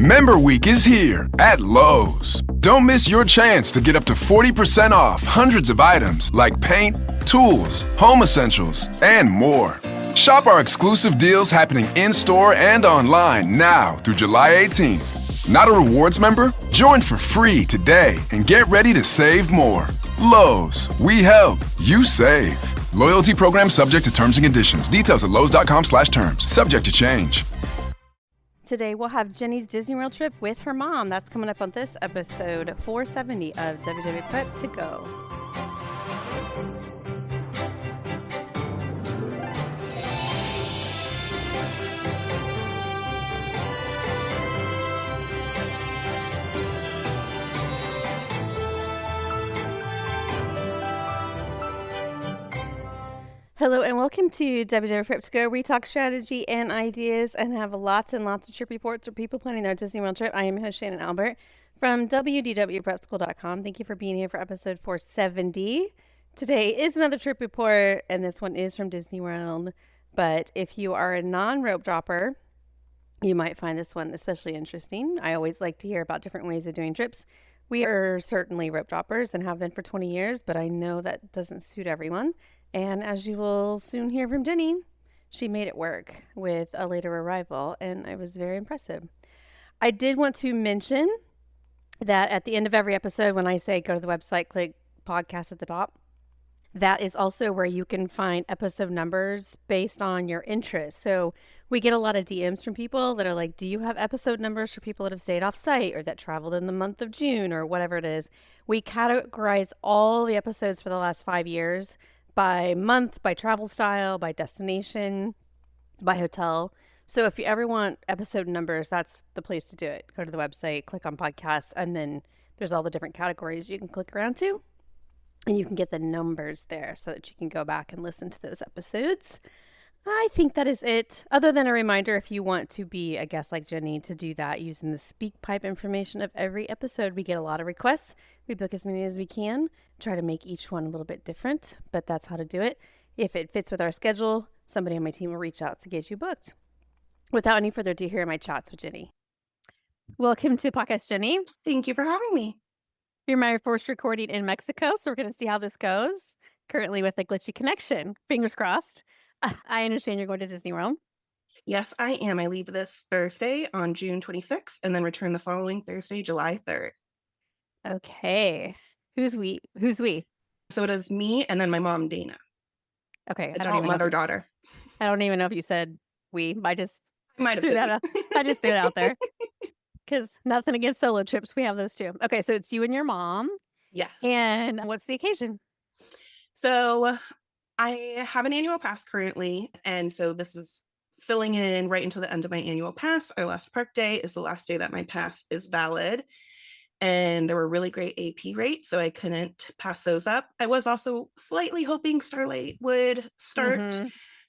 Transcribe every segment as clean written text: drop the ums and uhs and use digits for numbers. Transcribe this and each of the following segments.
Member Week is here at Lowe's. Don't miss your chance to get up to 40% off hundreds of items like paint, tools, home essentials, and more. Shop our exclusive deals happening in-store and online now through July 18th. Not a rewards member? Join for free today and get ready to save more. Lowe's, we help, you save. Loyalty program subject to terms and conditions. Details at lowes.com/terms. Subject to change. Today we'll have Genny's Disney World trip with her mom. That's coming up on this episode 470 of WDW Prep To Go. Hello and welcome to WDW Prep To Go. We talk strategy and ideas and have lots and lots of trip reports for people planning their Disney World trip. I am your host, Shannon Albert from WDWPrepSchool.com. Thank you for being here for episode 470. Today is another trip report, and this one is from Disney World. But if you are a non-rope dropper, you might find this one especially interesting. I always like to hear about different ways of doing trips. We are certainly rope droppers and have been for 20 years, but I know that doesn't suit everyone. And as you will soon hear from Genny, she made it work with a later arrival, and it was very impressive. I did want to mention that at the end of every episode, when I say go to the website, click podcast at the top, that is also where you can find episode numbers based on your interests. So we get a lot of DMs from people that are like, do you have episode numbers for people that have stayed off site or that traveled in the month of June or whatever it is? We categorize all the episodes for the last 5 years by month, by travel style, by destination, by hotel. So if you ever want episode numbers, that's the place to do it. Go to the website, click on podcasts, and then there's all the different categories you can click around to. And you can get the numbers there so that you can go back and listen to those episodes. I think that is it. Other than a reminder, if you want to be a guest like Genny, to do that using the SpeakPipe information of every episode. We get a lot of requests. We book as many as we can, try to make each one a little bit different, but that's how to do it. If it fits with our schedule, somebody on my team will reach out to get you booked. Without any further ado, here are my chats with Genny. Welcome to podcast, Genny. Thank you for having me. You're my first recording in Mexico, so we're going to see how this goes. Currently with a glitchy connection. Fingers crossed. I understand you're going to Disney World. Yes, I am. I leave this Thursday on June 26th and then return the following Thursday, July 3rd. Okay. Who's we? Who's we? So it is me and then my mom, Dana. Okay. Adult mother-daughter. I don't even know if you said we. I might have said I just threw it out there. Because nothing against solo trips. We have those too. Okay, so it's you and your mom. Yes. And what's the occasion? So I have an annual pass currently. And so this is filling in right until the end of my annual pass. Our last park day is the last day that my pass is valid. And there were really great AP rates, so I couldn't pass those up. I was also slightly hoping Starlight would start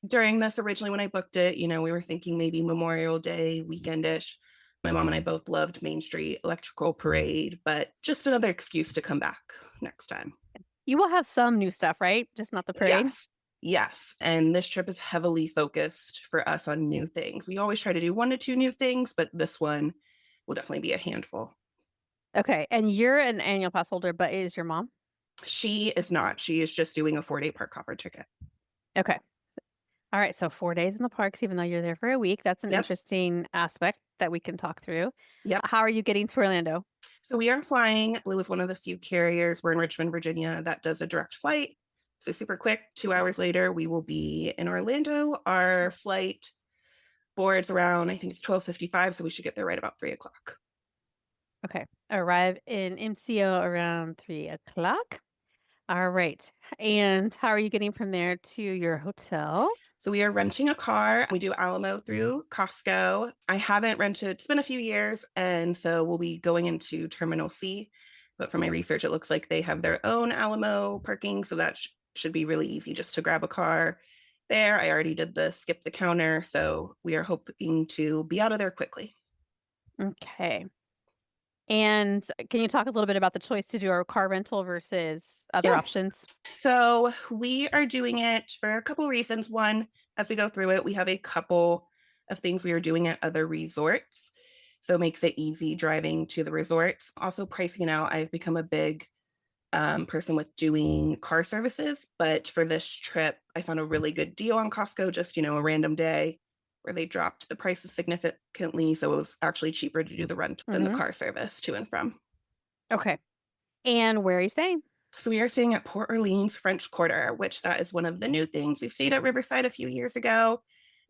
during this originally when I booked it. You know, we were thinking maybe Memorial Day weekendish. My mom and I both loved Main Street Electrical Parade, but just another excuse to come back next time. You will have some new stuff, right? Just not the parade? Yes. And this trip is heavily focused for us on new things. We always try to do 1 to 2 new things, but this one will definitely be a handful. Okay. And you're an annual pass holder, but is your mom? She is not. She is just doing a 4-day park hopper ticket. Okay. All right. So 4 days in the parks, even though you're there for a week. That's an interesting aspect that we can talk through. Yep. How are you getting to Orlando? So we are flying. Blue is one of the few carriers. We're in Richmond, Virginia, that does a direct flight. So super quick, 2 hours later, we will be in Orlando. Our flight boards around, I think it's 12:55. So we should get there right about 3 o'clock. Okay. Arrive in MCO around 3 o'clock. All right. And how are you getting from there to your hotel? So we are renting a car. We do Alamo through Costco. I haven't rented, it's been a few years. And so we'll be going into Terminal C. But from my research, it looks like they have their own Alamo parking. So that should be really easy just to grab a car there. I already did the skip the counter. So we are hoping to be out of there quickly. Okay. And can you talk a little bit about the choice to do a car rental versus other options? So we are doing it for a couple reasons. One, as we go through it, we have a couple of things we are doing at other resorts. So it makes it easy driving to the resorts. Also pricing out, I've become a big person with doing car services, but for this trip, I found a really good deal on Costco, just, a random day where they dropped the prices significantly. So it was actually cheaper to do the rent than the car service to and from. Okay. And where are you staying? So we are staying at Port Orleans French Quarter, which that is one of the new things. We've stayed at Riverside a few years ago,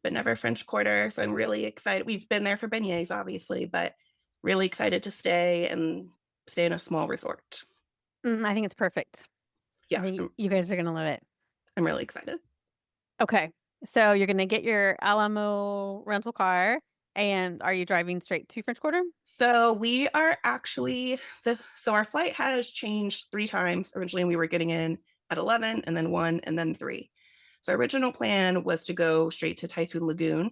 but never French Quarter. So I'm really excited. We've been there for beignets, obviously, but really excited to stay in a small resort. I think it's perfect. I Yeah, think you guys are going to love it. I'm really excited. Okay. So you're going to get your Alamo rental car. And are you driving straight to French Quarter? So we are actually so our flight has changed 3 times. Originally we were getting in at 11 and then 1 and then 3. So our original plan was to go straight to Typhoon Lagoon.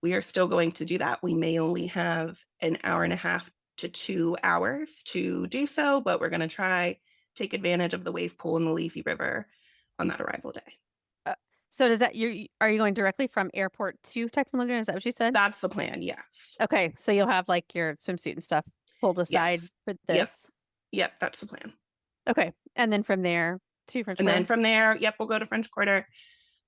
We are still going to do that. We may only have an hour and a half to 2 hours to do so, but we're going to take advantage of the wave pool in the lazy river on that arrival day. So are you going directly from airport to Typhoon Lagoon? Is that what you said? That's the plan, yes. Okay. So you'll have like your swimsuit and stuff pulled aside for this. Yep, that's the plan. Okay. And then from there to French Quarter. And then from there, we'll go to French Quarter.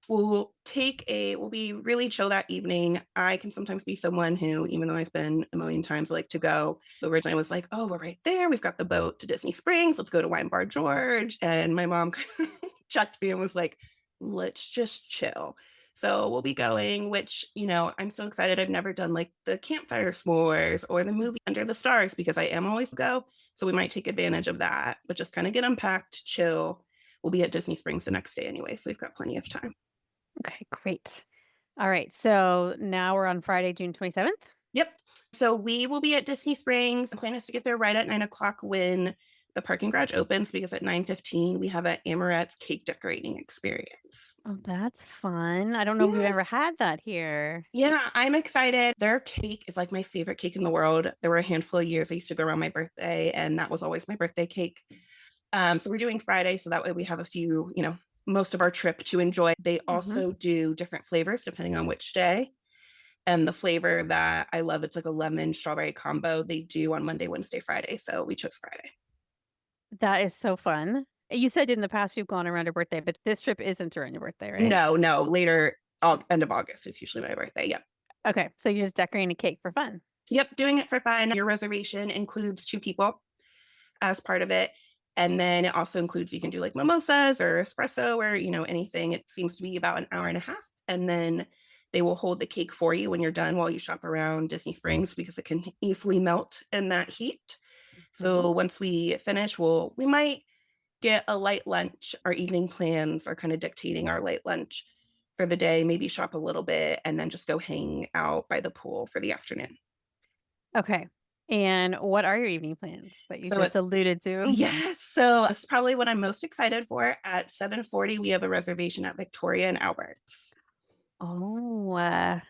We'll be really chill that evening. I can sometimes be someone who, even though I've been a million times, like to go. So originally I was like, oh, we're right there. We've got the boat to Disney Springs. Let's go to Wine Bar George. And my mom checked me and was like, let's just chill. So we'll be going, which, I'm so excited. I've never done like the campfire s'mores or the movie Under the Stars because I am always go. So we might take advantage of that, but just kind of get unpacked, chill. We'll be at Disney Springs the next day anyway, so we've got plenty of time. Okay, great. All right. So now we're on Friday, June 27th. Yep. So we will be at Disney Springs. The plan is to get there right at 9:00 when the parking garage opens, because at 9:15 we have an Amarette's cake decorating experience. Oh, that's fun. I don't know if we've ever had that here. Yeah, I'm excited. Their cake is like my favorite cake in the world. There were a handful of years I used to go around my birthday, and that was always my birthday cake. So we're doing Friday, so that way we have a few, most of our trip to enjoy. They also do different flavors depending on which day. And the flavor that I love, it's like a lemon strawberry combo, they do on Monday, Wednesday, Friday. So we chose Friday. That is so fun. You said in the past you've gone around your birthday, but this trip isn't around your birthday, right? No, later, end of August is usually my birthday. Yep. Okay, so you're just decorating a cake for fun. Yep, doing it for fun. Your reservation includes 2 people as part of it. And then it also includes, you can do like mimosas or espresso or, anything. It seems to be about an hour and a half. And then they will hold the cake for you when you're done while you shop around Disney Springs, because it can easily melt in that heat. So once we finish, we might get a light lunch. Our evening plans are kind of dictating our light lunch for the day, maybe shop a little bit, and then just go hang out by the pool for the afternoon. Okay. And what are your evening plans that you just alluded to? Yes. So this is probably what I'm most excited for. At 7:40, we have a reservation at Victoria and Albert's. Oh,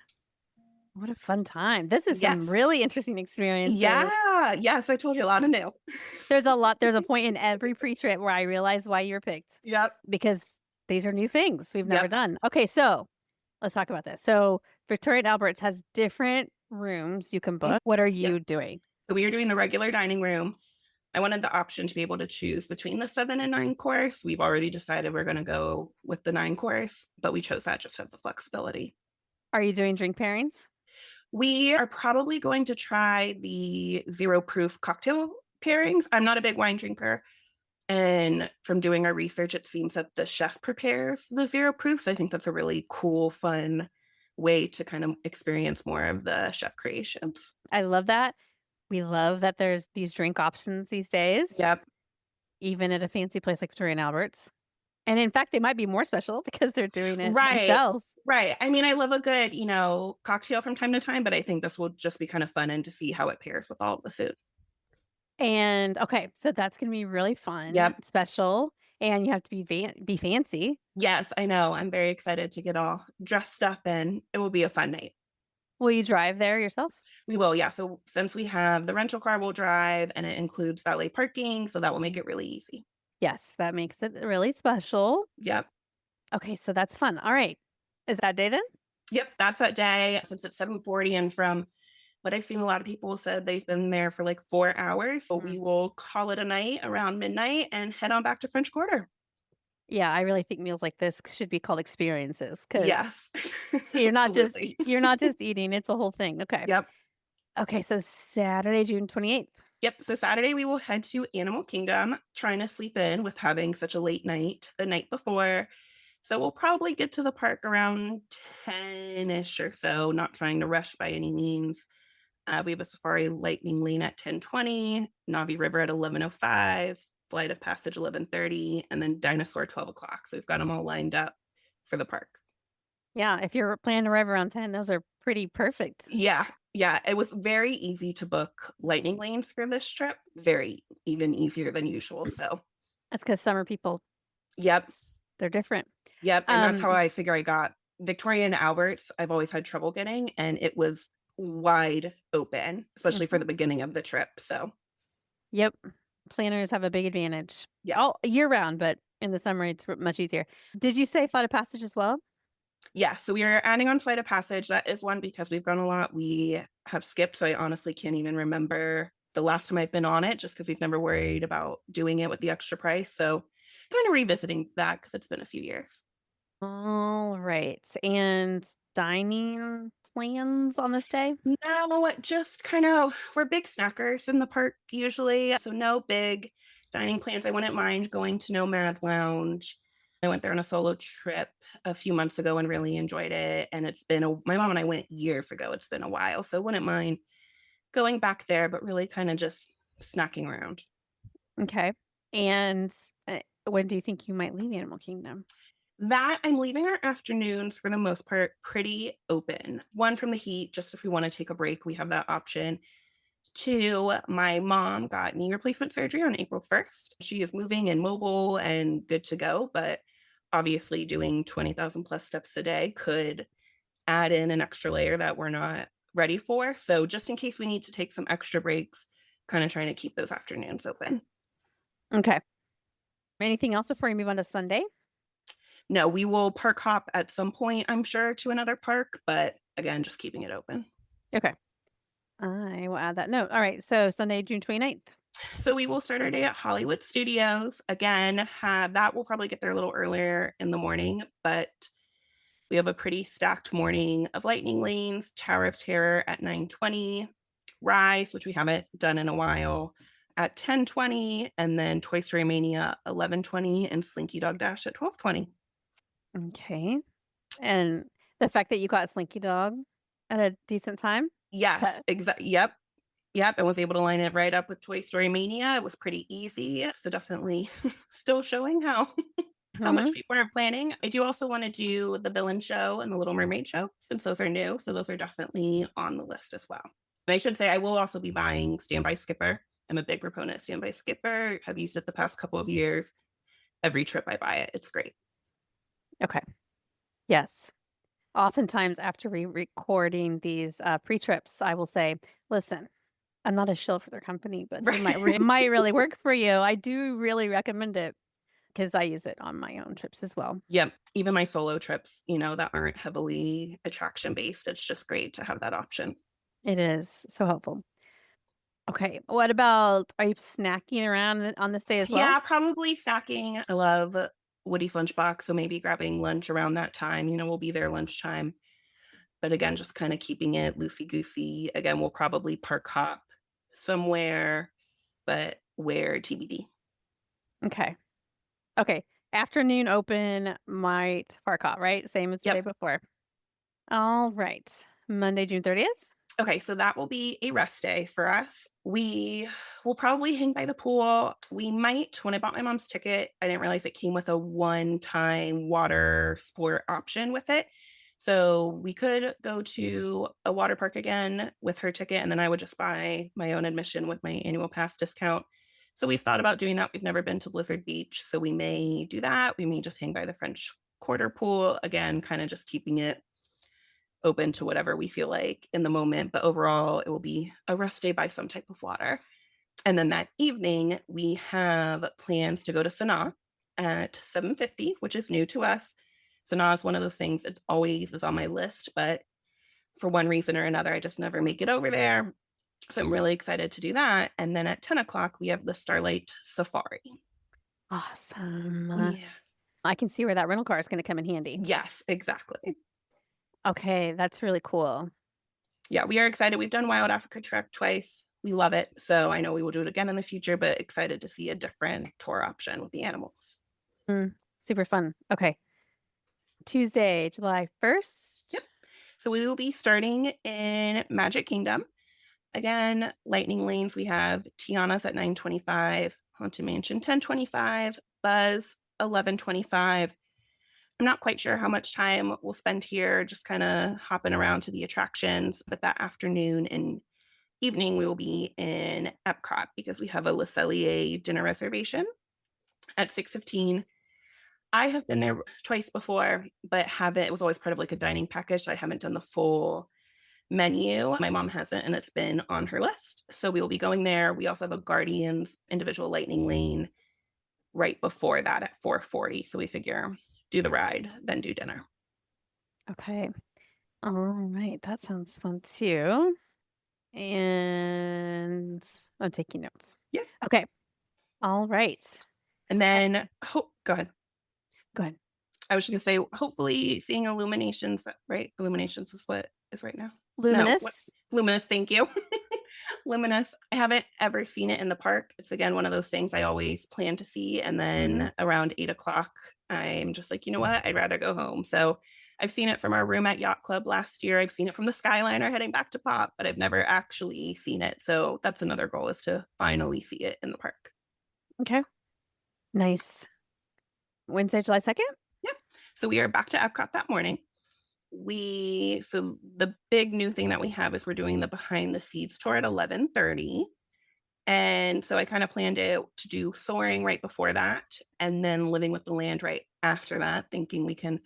what a fun time. This is some really interesting experiences. Yeah. Yes, I told you a lot of new. There's a point in every pre-trip where I realize why you were picked. Yep. Because these are new things we've never done. Okay, so let's talk about this. So Victoria and Albert's has different rooms you can book. What are you doing? So we are doing the regular dining room. I wanted the option to be able to choose between the 7 and 9 course. We've already decided we're going to go with the 9 course, but we chose that just to have the flexibility. Are you doing drink pairings? We are probably going to try the 0 proof cocktail pairings. I'm not a big wine drinker. And from doing our research, it seems that the chef prepares the 0 proof. So I think that's a really cool, fun way to kind of experience more of the chef creations. I love that. We love that there's these drink options these days. Yep. Even at a fancy place like Victoria and Albert's. And in fact, they might be more special because they're doing it themselves. Right. I mean, I love a good, cocktail from time to time, but I think this will just be kind of fun and to see how it pairs with all of the food. And okay, so that's going to be really fun. Yep. Special. And you have to be fancy. Yes, I know. I'm very excited to get all dressed up, and it will be a fun night. Will you drive there yourself? We will, yeah. So since we have the rental car, we'll drive, and it includes valet parking, so that will make it really easy. Yes, that makes it really special. Yep. Okay, so that's fun. All right. Is that day then? Yep, that's that day. Since it's 7:40, and from but I've seen a lot of people said they've been there for like 4 hours. So we will call it a night around midnight and head on back to French Quarter. Yeah, I really think meals like this should be called experiences because Yes. you're not just Absolutely. you're not just eating, it's a whole thing. Okay. Yep. Okay, so Saturday, June 28th. Yep. So Saturday we will head to Animal Kingdom, trying to sleep in with having such a late night the night before. So we'll probably get to the park around 10-ish or so, not trying to rush by any means. We have a Safari Lightning Lane at 10:20, Navi River at 11:05, Flight of Passage 11:30, and then Dinosaur 12 o'clock. So we've got them all lined up for the park. Yeah, if you're planning to arrive around 10, those are pretty perfect. Yeah. Yeah. It was very easy to book lightning lanes for this trip. Very even easier than usual. So, That's because summer people, yep. they're different. Yep. And that's how Um, I figure I got Victoria and Albert's. I've always had trouble getting, and it was wide open, especially for mhm. the beginning of the trip. So, Yep. Planners have a big advantage. yeah. All year round, but in the summer it's much easier. Did you say Flight of Passage as well? Yeah, so we are adding on Flight of Passage. That is one because we've gone a lot. We have skipped, so I honestly can't even remember the last time I've been on it, just because we've never worried about doing it with the extra price. So kind of revisiting that because it's been a few years. All right. And dining plans on this day? No, just kind of, we're big snackers in the park usually. So no big dining plans. I wouldn't mind going to Nomad Lounge. I went there on a solo trip a few months ago and really enjoyed it. And my mom and I went years ago. It's been a while. So wouldn't mind going back there, but really kind of just snacking around. Okay. And when do you think you might leave Animal Kingdom? That I'm leaving our afternoons for the most part pretty open. One, from the heat, just if we want to take a break, we have that option. Two, my mom got knee replacement surgery on April 1st. She is moving and mobile and good to go, but obviously doing 20,000 plus steps a day could add in an extra layer that we're not ready for. So just in case we need to take some extra breaks, kind of trying to keep those afternoons open. Okay. Anything else before you move on to Sunday? No, we will park hop at some point, I'm sure, to another park, but again, just keeping it open. Okay. I will add that note. All right. So Sunday, June 29th. So we will start our day at Hollywood Studios. Again, that will probably get there a little earlier in the morning, but we have a pretty stacked morning of Lightning Lanes, Tower of Terror at 9:20, Rise, which we haven't done in a while, at 10:20, and then Toy Story Mania 11:20, and Slinky Dog Dash at 12:20. Okay. And the fact that you got Slinky Dog at a decent time? Yes, exactly. Yep. Yep. And was able to line it right up with Toy Story Mania. It was pretty easy. So definitely still showing how much Mhm. people are planning. I do also want to do the Villain Show and the Little Mermaid Show since those are new. So those are definitely on the list as well. And I should say I will also be buying Standby Skipper. I'm a big proponent of Standby Skipper. Have used it the past couple of years. Every trip I buy it. It's great. Okay. Yes. Oftentimes after recording these pre-trips, I will say, listen, I'm not a shill for their company, but Right. it might really work for you. I do really recommend it because I use it on my own trips as well. Yep. Even my solo trips, that aren't heavily attraction based. It's just great to have that option. It is so helpful. Okay. What about, are you snacking around on this day as well? Yeah, probably snacking. I love Woody's lunchbox, so maybe grabbing lunch around that time. We'll be there lunchtime. But again, just kind of keeping it loosey goosey. Again, we'll probably park hop somewhere, but where TBD. Okay. Okay. Afternoon open might park hop, right? Same as the day Yep. before. All right. Monday, June 30th. Okay, so that will be a rest day for us. We will probably hang by the pool. We might, when I bought my mom's ticket, I didn't realize it came with a one-time water sport option with it. So we could go to a water park again with her ticket, and then I would just buy my own admission with my annual pass discount. So we've thought about doing that. We've never been to Blizzard Beach, so we may do that. We may just hang by the French Quarter pool again, kind of just keeping it open to whatever we feel like in the moment. But overall, it will be a rest day by some type of water. And then that evening, we have plans to go to Sanaa at 7:50, which is new to us. Sanaa is one of those things that always is on my list, but for one reason or another, I just never make it over there. So I'm really excited to do that. And then at 10 o'clock, we have the Starlight Safari. Awesome. Yeah. I can see where that rental car is going to come in handy. Yes, exactly. Okay, that's really cool. Yeah, we are excited. We've done Wild Africa Trek twice. We love it. So I know we will do it again in the future, but excited to see a different tour option with the animals. Super fun. Okay. Tuesday, July 1st. Yep. So we will be starting in Magic Kingdom. Again, lightning lanes, we have Tiana's at 9:25, Haunted Mansion 10:25, Buzz 11:25. I'm not quite sure how much time we'll spend here, just kind of hopping around to the attractions. But that afternoon and evening, we will be in Epcot because we have a Le Cellier dinner reservation at 6:15. I have been there twice before, but it was always part of like a dining package. So I haven't done the full menu. My mom hasn't, and it's been on her list. So we will be going there. We also have a Guardians individual lightning lane right before that at 4:40. So we figure do the ride, then do dinner. Okay. All right. That sounds fun too. And I'm taking notes. Yeah. Okay. All right. And then, go ahead. Go ahead. I was just going to say, hopefully seeing Illuminations, right? Illuminations is what is right now. Luminous. No, Luminous, thank you. Luminous. I haven't ever seen it in the park. It's again one of those things I always plan to see. And then around 8 o'clock, I'm just like, you know what? I'd rather go home. So I've seen it from our room at Yacht Club last year. I've seen it from the Skyliner heading back to Pop, but I've never actually seen it. So that's another goal, is to finally see it in the park. Okay. Nice. Wednesday, July 2nd? Yep. So we are back to Epcot that morning. So the big new thing that we have is we're doing the behind the scenes tour at 11:30. And so I kind of planned it to do soaring right before that, and then living with the land right after that, thinking we can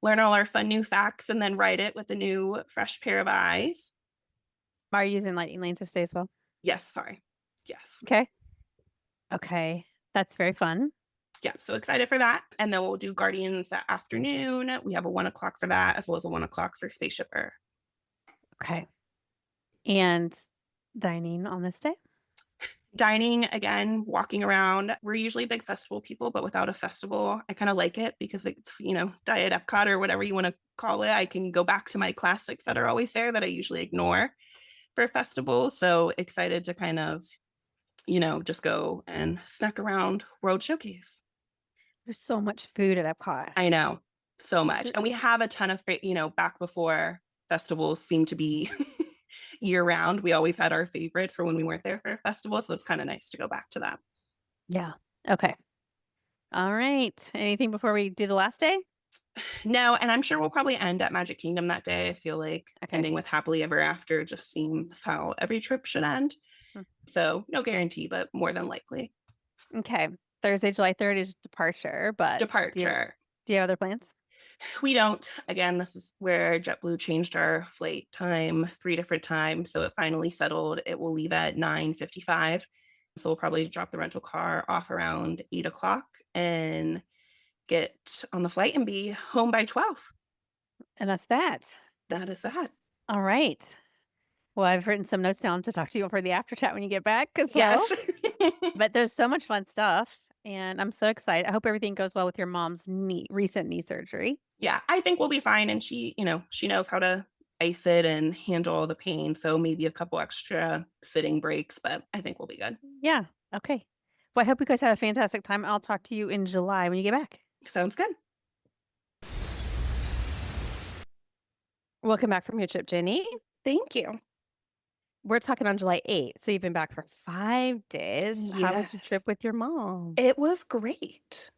learn all our fun new facts and then write it with a new fresh pair of eyes. Are you using lightning lanes to stay as well? Yes, sorry. Yes. Okay. That's very fun. Yeah, so excited for that. And then we'll do Guardians that afternoon. We have a 1 o'clock for that, as well as a 1 o'clock for Spaceship Earth. Okay. And dining on this day? Dining, again, walking around. We're usually big festival people, but without a festival, I kind of like it because it's, Diet Epcot or whatever you want to call it. I can go back to my classics that are always there that I usually ignore for festivals. So excited to kind of, just go and snack around World Showcase. There's so much food at Epcot. I know, so much. And we have a ton of, back before festivals seemed to be year round, we always had our favorites for when we weren't there for a festival. So it's kind of nice to go back to that. Yeah. Okay. All right. Anything before we do the last day? No, and I'm sure we'll probably end at Magic Kingdom that day. I feel like ending with Happily Ever After just seems how every trip should end. So no guarantee, but more than likely. Okay. Thursday, July 3rd is departure, but departure. Do you have other plans? We don't. Again, this is where JetBlue changed our flight time 3 different times. So it finally settled. It will leave at 9:55. So we'll probably drop the rental car off around 8 o'clock and get on the flight and be home by 12. And that's that. That is that. All right. Well, I've written some notes down to talk to you for the after chat when you get back as well. Yes. But there's so much fun stuff. And I'm so excited. I hope everything goes well with your mom's recent knee surgery. Yeah, I think we'll be fine. And she knows how to ice it and handle all the pain. So maybe a couple extra sitting breaks, but I think we'll be good. Yeah. Okay. Well, I hope you guys have a fantastic time. I'll talk to you in July when you get back. Sounds good. Welcome back from your trip, Genny. Thank you. We're talking on July 8th. So you've been back for 5 days. Yes. How was your trip with your mom? It was great.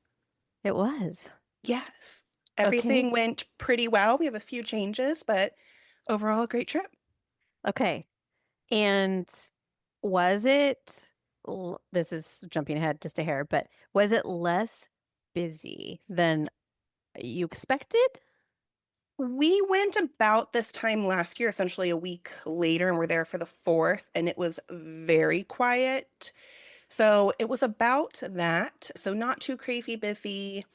It was. Yes. Everything went pretty well. We have a few changes, but overall a great trip. Okay. And was it, this is jumping ahead just a hair, but was it less busy than you expected? We went about this time last year, essentially a week later, and we're there for the 4th, and it was very quiet. So it was about that. So not too crazy busy,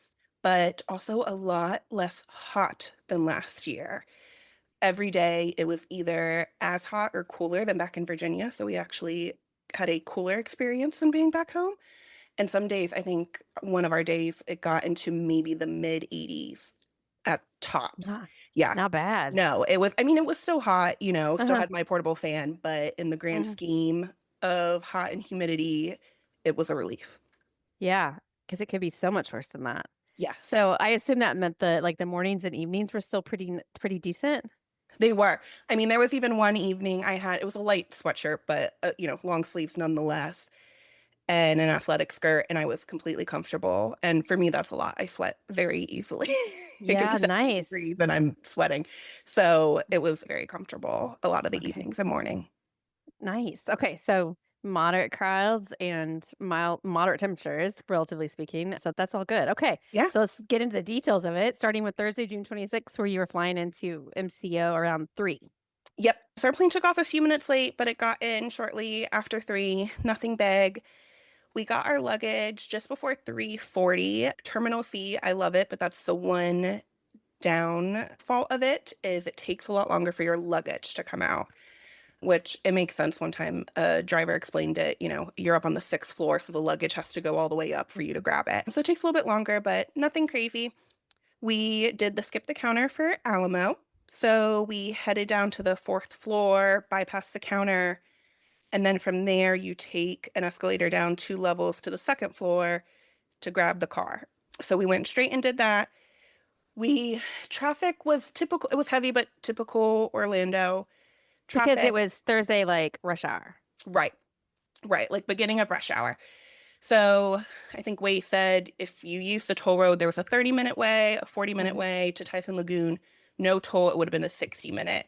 but also a lot less hot than last year. every day it was either as hot or cooler than back in Virginia. So we actually had a cooler experience than being back home. And some days, I think one of our days, it got into maybe the mid 80s at tops. Not, Yeah. not bad. No, it was, I mean, it was still hot, still Uh-huh. had my portable fan, but in the grand Mhm. scheme of hot and humidity, it was a relief. Yeah, because it could be so much worse than that. Yes, So I assume that meant the mornings and evenings were still pretty decent. they were. I mean, there was even one evening it was a light sweatshirt, but, long sleeves nonetheless, and an athletic skirt, and I was completely comfortable. And for me, that's a lot. I sweat very easily. It could be Yeah, 70 nice. degrees and I'm sweating. So it was very comfortable a lot of the Okay, evenings and morning. nice. Okay, so moderate crowds and moderate temperatures, relatively speaking. So that's all good. Okay, Yeah. so let's get into the details of it, starting with Thursday, June 26th, where you were flying into MCO around 3. Yep. So our plane took off a few minutes late, but it got in shortly after 3. Nothing big. We got our luggage just before 3:40. Terminal C, I love it, but that's the one downfall of it is it takes a lot longer for your luggage to come out, which it makes sense. One time a driver explained it, you're up on the 6th floor, so the luggage has to go all the way up for you to grab it. So it takes a little bit longer, but nothing crazy. We did the skip the counter for Alamo. So we headed down to the 4th floor, bypassed the counter, and then from there you take an escalator down 2 levels to the 2nd floor to grab the car. So we went straight and did that. Traffic was typical, it was heavy, but typical Orlando Because it traffic. was Thursday, like rush hour. Right, right, like beginning of rush hour. So I think Way said if you use the toll road, there was a 30-minute way, a 40-minute Mhm. way to Typhoon Lagoon. No toll, it would have been a 60-minute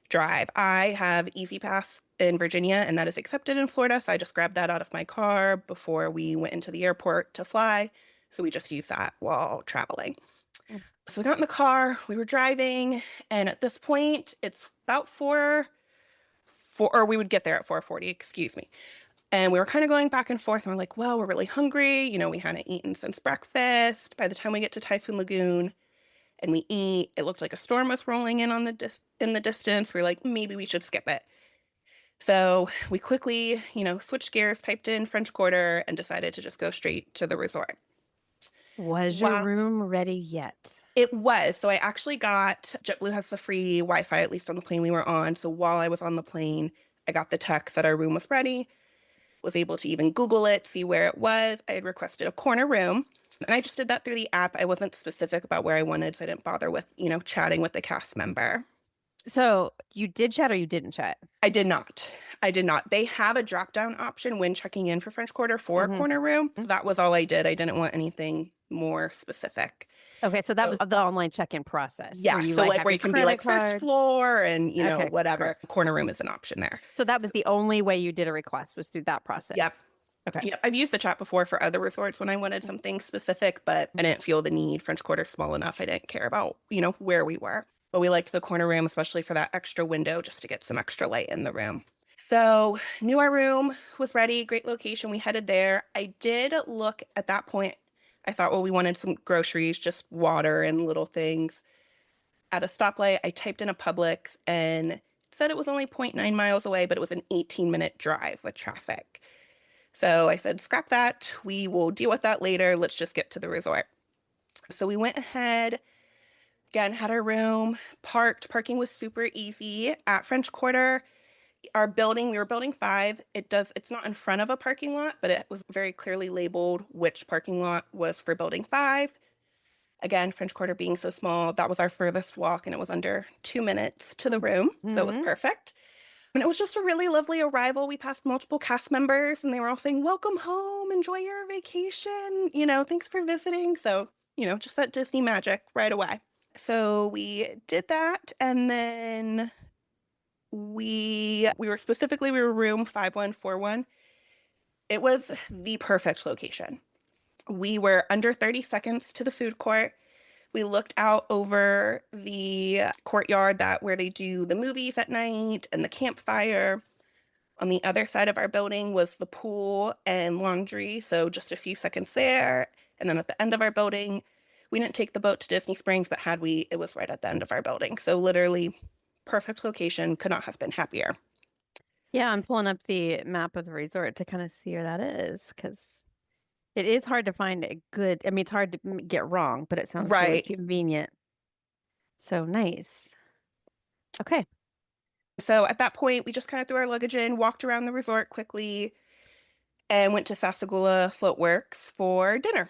drive. I have Easy Pass in Virginia, and that is accepted in Florida. So I just grabbed that out of my car before we went into the airport to fly. So we just used that while traveling. Mm. So we got in the car, we were driving, and at this point, it's about 4, or we would get there at 4:40, excuse me. And we were kind of going back and forth, and we're like, well, we're really hungry. We hadn't eaten since breakfast. By the time we get to Typhoon Lagoon and we eat, it looked like a storm was rolling in in the distance. We are like, maybe we should skip it. So we quickly, switched gears, typed in French Quarter, and decided to just go straight to the resort. Was your Wow. room ready yet? It was. So I actually JetBlue has the free Wi-Fi, at least on the plane we were on. So while I was on the plane, I got the text that our room was ready, was able to even Google it, see where it was. I had requested a corner room, and I just did that through the app. I wasn't specific about where I wanted, so I didn't bother with, chatting with the cast member. So you did chat or you didn't chat? I did not. I did not. They have a drop-down option when checking in for French Quarter for a corner room. So that was all I did. I didn't want anything more specific. Okay, so that So- was the online check-in process. Yeah, where you so like have where your you can be like credit first card. floor and, Okay, whatever. Corner room is an option there. So that was the only way you did a request was through that process. Yep. Okay. Yep. I've used the chat before for other resorts when I wanted something specific, but I didn't feel the need. French Quarter's small enough. I didn't care about, where we were. But we liked the corner room, especially for that extra window, just to get some extra light in the room. So knew our room was ready, great location. We headed there. I did look at that point. I thought, well, we wanted some groceries, just water and little things. At a stoplight, I typed in a Publix and it said it was only 0.9 miles away, but it was an 18-minute drive with traffic. So I said, scrap that. We will deal with that later. Let's just get to the resort. So we went ahead, again, had our room, parked. Parking was super easy at French Quarter. Our building, we were building 5. It's not in front of a parking lot, but it was very clearly labeled which parking lot was for building 5. Again, French Quarter being so small, that was our furthest walk, and it was under 2 minutes to the room. So it was perfect. And it was just a really lovely arrival. We passed multiple cast members, and they were all saying, welcome home, enjoy your vacation, thanks for visiting. So, just that Disney magic right away. So we did that, and then we were room 5141. It was the perfect location. We were under 30 seconds to the food court. We looked out over the courtyard where they do the movies at night and the campfire. On the other side of our building was the pool and laundry, so just a few seconds there. And then at the end of our building, we didn't take the boat to Disney Springs, but it was right at the end of our building. So literally perfect location, could not have been happier. Yeah, I'm pulling up the map of the resort to kind of see where that is because it is hard to find a good, I mean, it's hard to get wrong, but it sounds really Right. convenient. So nice. Okay. So at that point, we just kind of threw our luggage in, walked around the resort quickly, and went to Sassagoula Floatworks for dinner.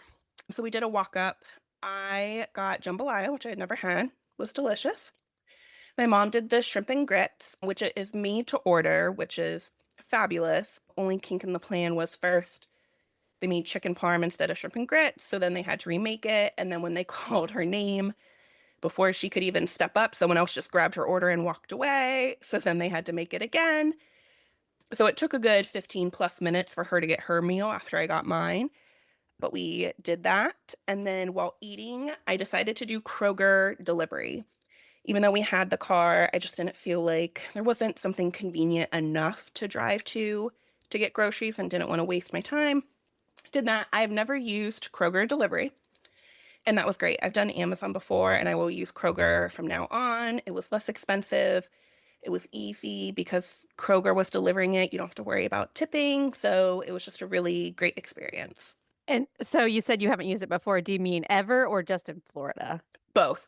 So we did a walk up. I got jambalaya, which I had never had. Was delicious. My mom did the shrimp and grits, which it is made to order, which is fabulous. Only kink in the plan was first they made chicken parm instead of shrimp and grits, so then they had to remake it. And then when they called her name, before she could even step up, someone else just grabbed her order and walked away. So then they had to make it again. So it took a good 15 plus minutes for her to get her meal after I got mine. But we did that. And then while eating, I decided to do Kroger delivery. Even though we had the car, I just didn't feel like there wasn't something convenient enough to drive to get groceries and didn't want to waste my time. Did that. I've never used Kroger delivery, and that was great. I've done Amazon before, and I will use Kroger from now on. It was less expensive. It was easy because Kroger was delivering it. You don't have to worry about tipping. So it was just a really great experience. And so you said you haven't used it before. Do you mean ever or just in Florida? Both.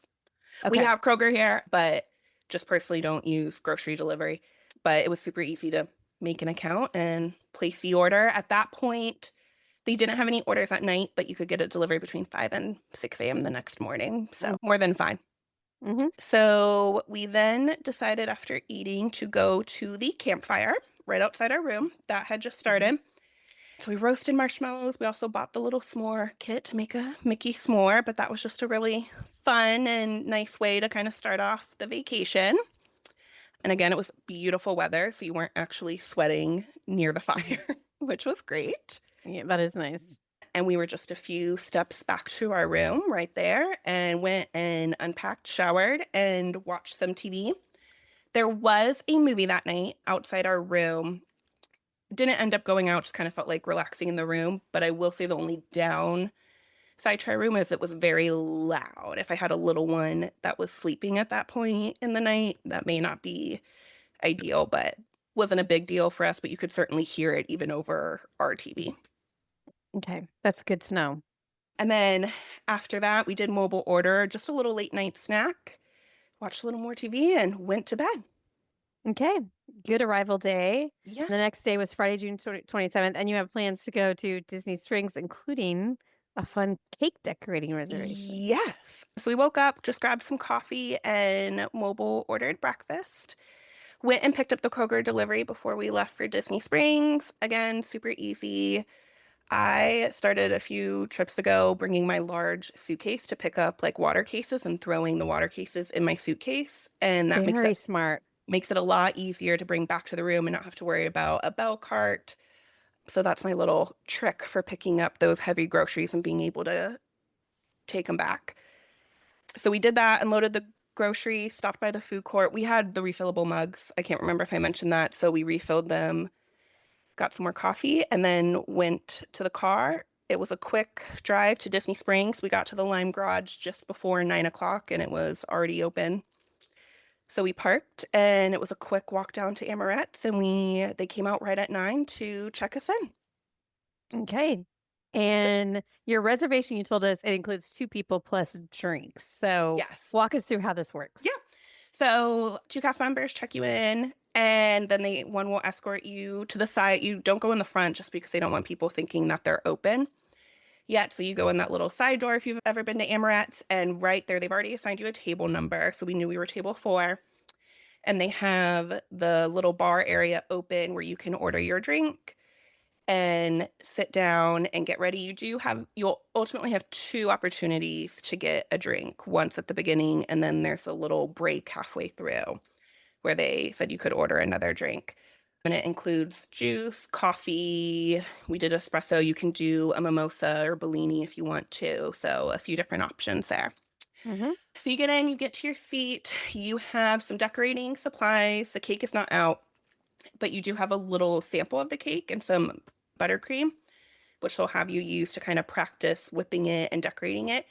We Okay. have Kroger here, but just personally don't use grocery delivery. But it was super easy to make an account and place the order. At that point, they didn't have any orders at night, but you could get a delivery between 5 and 6 a.m. the next morning. So more than fine. Mm-hmm. So we then decided after eating to go to the campfire right outside our room that had just started. So we roasted marshmallows. We also bought the little s'more kit to make a Mickey s'more, but that was just a really fun and nice way to kind of start off the vacation. And again, it was beautiful weather, so you weren't actually sweating near the fire, which was great. Yeah, that is nice. And we were just a few steps back to our room right there and went and unpacked, showered, and watched some TV. There was a movie that night outside our room. Didn't end up going out, just kind of felt like relaxing in the room. But I will say the only downside to our room is it was very loud. If I had a little one that was sleeping at that point in the night, that may not be ideal, but wasn't a big deal for us. But you could certainly hear it even over our TV. Okay, that's good to know. And then after that, we did mobile order, just a little late night snack, watched a little more TV, and went to bed. Okay, good arrival day. Yes. The next day was Friday, June 27th, and you have plans to go to Disney Springs, including a fun cake decorating reservation. Yes. So we woke up, just grabbed some coffee and mobile ordered breakfast. Went and picked up the Kroger delivery before we left for Disney Springs. Again, super easy. I started a few trips ago bringing my large suitcase to pick up like water cases and throwing the water cases in my suitcase. And that Very smart. makes it a lot easier to bring back to the room and not have to worry about a bell cart. So that's my little trick for picking up those heavy groceries and being able to take them back. So we did that, unloaded the groceries, stopped by the food court. We had the refillable mugs. I can't remember if I mentioned that. So we refilled them, got some more coffee, and then went to the car. It was a quick drive to Disney Springs. We got to the Lime Garage just before 9 o'clock and it was already open. So we parked and it was a quick walk down to Amarette's and they came out right at 9 to check us in. Okay. And your reservation, you told us it includes 2 people plus drinks. So Yes. walk us through how this works. Yeah. So 2 cast members check you in and then one will escort you to the side. You don't go in the front just because they don't want people thinking that they're open yet. So you go in that little side door if you've ever been to Amarette's, and right there, they've already assigned you a table number. So we knew we were table 4. And they have the little bar area open where you can order your drink and sit down and get ready. You'll ultimately have 2 opportunities to get a drink, once at the beginning, and then there's a little break halfway through where they said you could order another drink. And it includes juice, coffee. We did espresso. You can do a mimosa or Bellini if you want to. So a few different options there. Mm-hmm. So you get in, you get to your seat. You have some decorating supplies. The cake is not out, but you do have a little sample of the cake and some buttercream, which they'll have you use to kind of practice whipping it and decorating it.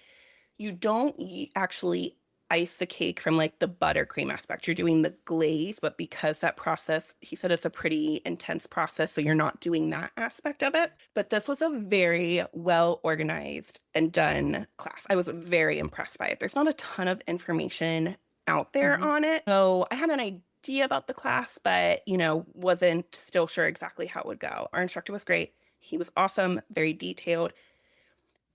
You don't actually ice the cake from like the buttercream aspect. You're doing the glaze, but because that process, he said it's a pretty intense process, so you're not doing that aspect of it. But this was a very well organized and done class. I was very impressed by it. There's not a ton of information out there on it. So I had an idea about the class, but, wasn't still sure exactly how it would go. Our instructor was great. He was awesome, very detailed.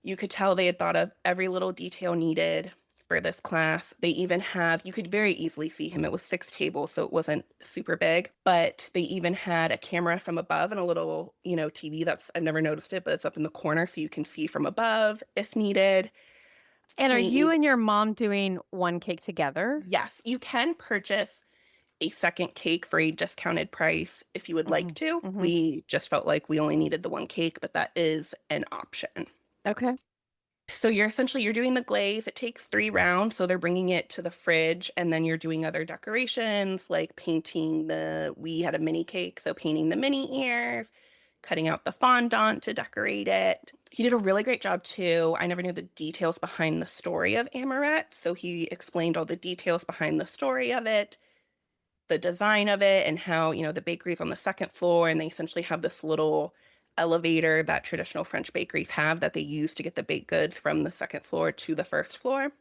You could tell they had thought of every little detail needed for this class. They even you could very easily see him. It was 6 tables, so it wasn't super big, but they even had a camera from above and a little, TV I've never noticed it, but it's up in the corner so you can see from above if needed. And are you and your mom doing one cake together? Yes, you can purchase a second cake for a discounted price if you would like to. We just felt like we only needed the one cake, but that is an option. Okay. So you're doing the glaze. It takes 3 rounds. So they're bringing it to the fridge, and then you're doing other decorations like painting we had a mini cake. So painting the mini ears, cutting out the fondant to decorate it. He did a really great job too. I never knew the details behind the story of Amare. So he explained all the details behind the story of it, the design of it, and how, the bakery's on the 2nd floor, and they essentially have this little elevator that traditional French bakeries have that they use to get the baked goods from the 2nd floor to the 1st floor,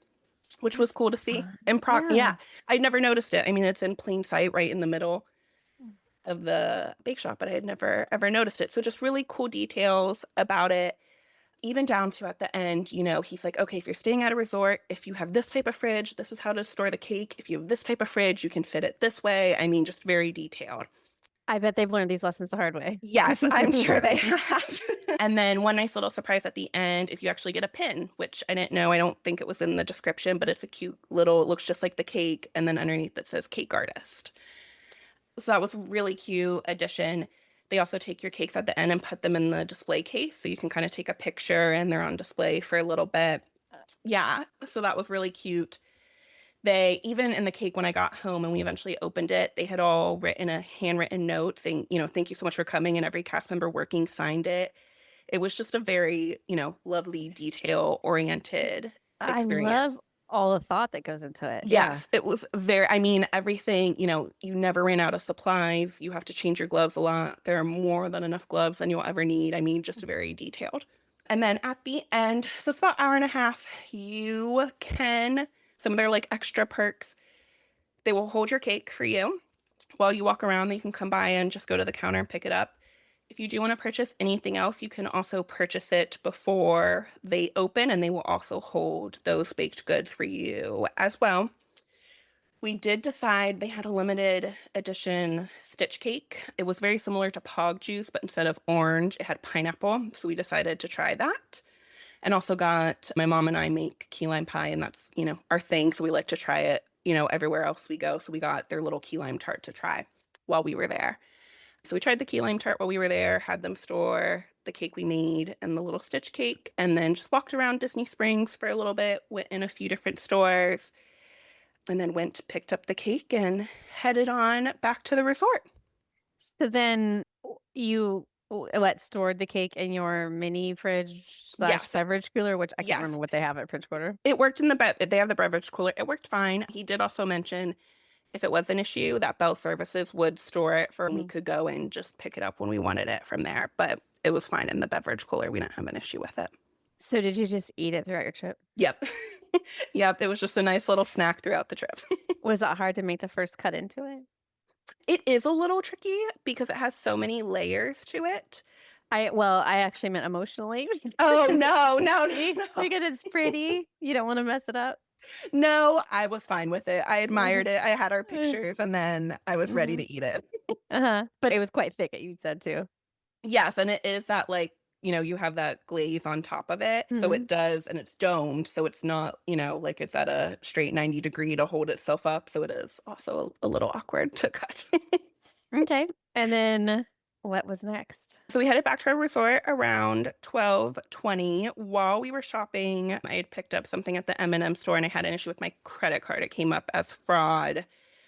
which was cool to see. Yeah, I'd never noticed it. I mean, it's in plain sight right in the middle of the bake shop, but I had never ever noticed it. So just really cool details about it. Even down to at the end, he's like, okay, if you're staying at a resort, if you have this type of fridge, this is how to store the cake. If you have this type of fridge, you can fit it this way. I mean, just very detailed. I bet they've learned these lessons the hard way. Yes, I'm sure they have. And then one nice little surprise at the end is you actually get a pin, which I didn't know. I don't think it was in the description, but it's a cute little, it looks just like the cake. And then underneath it says cake artist. So that was a really cute addition. They also take your cakes at the end and put them in the display case. So you can kind of take a picture and they're on display for a little bit. Yeah, so that was really cute. They, even in the cake when I got home and we eventually opened it, they had all written a handwritten note saying, thank you so much for coming, and every cast member working signed it. It was just a very, lovely, detail-oriented experience. I love all the thought that goes into it. Yes, it was everything, you never ran out of supplies. You have to change your gloves a lot. There are more than enough gloves than you'll ever need. I mean, just very detailed. And then at the end, so for about an hour and a half, you can... Some of their extra perks, they will hold your cake for you while you walk around. You can come by and just go to the counter and pick it up. If you do want to purchase anything else, you can also purchase it before they open, and they will also hold those baked goods for you as well. We did decide they had a limited edition stitch cake. It was very similar to Pog Juice, but instead of orange, it had pineapple. So we decided to try that. And also my mom and I make key lime pie, and that's, our thing. So we like to try it, everywhere else we go. So we got their little key lime tart to try while we were there. So we tried the key lime tart while we were there, had them store the cake we made and the little stitch cake, and then just walked around Disney Springs for a little bit, went in a few different stores, and then picked up the cake and headed on back to the resort. So then you stored the cake in your mini fridge / beverage cooler, which I can't remember what they have at Fridge Quarter. It worked they have the beverage cooler. It worked fine. He did also mention if it was an issue that Bell Services would store it for we could go and just pick it up when we wanted it from there. But it was fine in the beverage cooler. We didn't have an issue with it. So did you just eat it throughout your trip? Yep. Yep. It was just a nice little snack throughout the trip. Was it hard to make the first cut into it? It is a little tricky because it has so many layers to it. I actually meant emotionally. Oh, no. Because it's pretty. You don't want to mess it up. No, I was fine with it. I admired it. I had our pictures, and then I was ready to eat it. But it was quite thick, you said too. Yes, and it is that you have that glaze on top of it. So it does, and it's domed. So it's not, it's at a straight 90 degree to hold itself up. So it is also a little awkward to cut. Okay. And then what was next? So we headed back to our resort around 12:20. While we were shopping, I had picked up something at the M&M store, and I had an issue with my credit card. It came up as fraud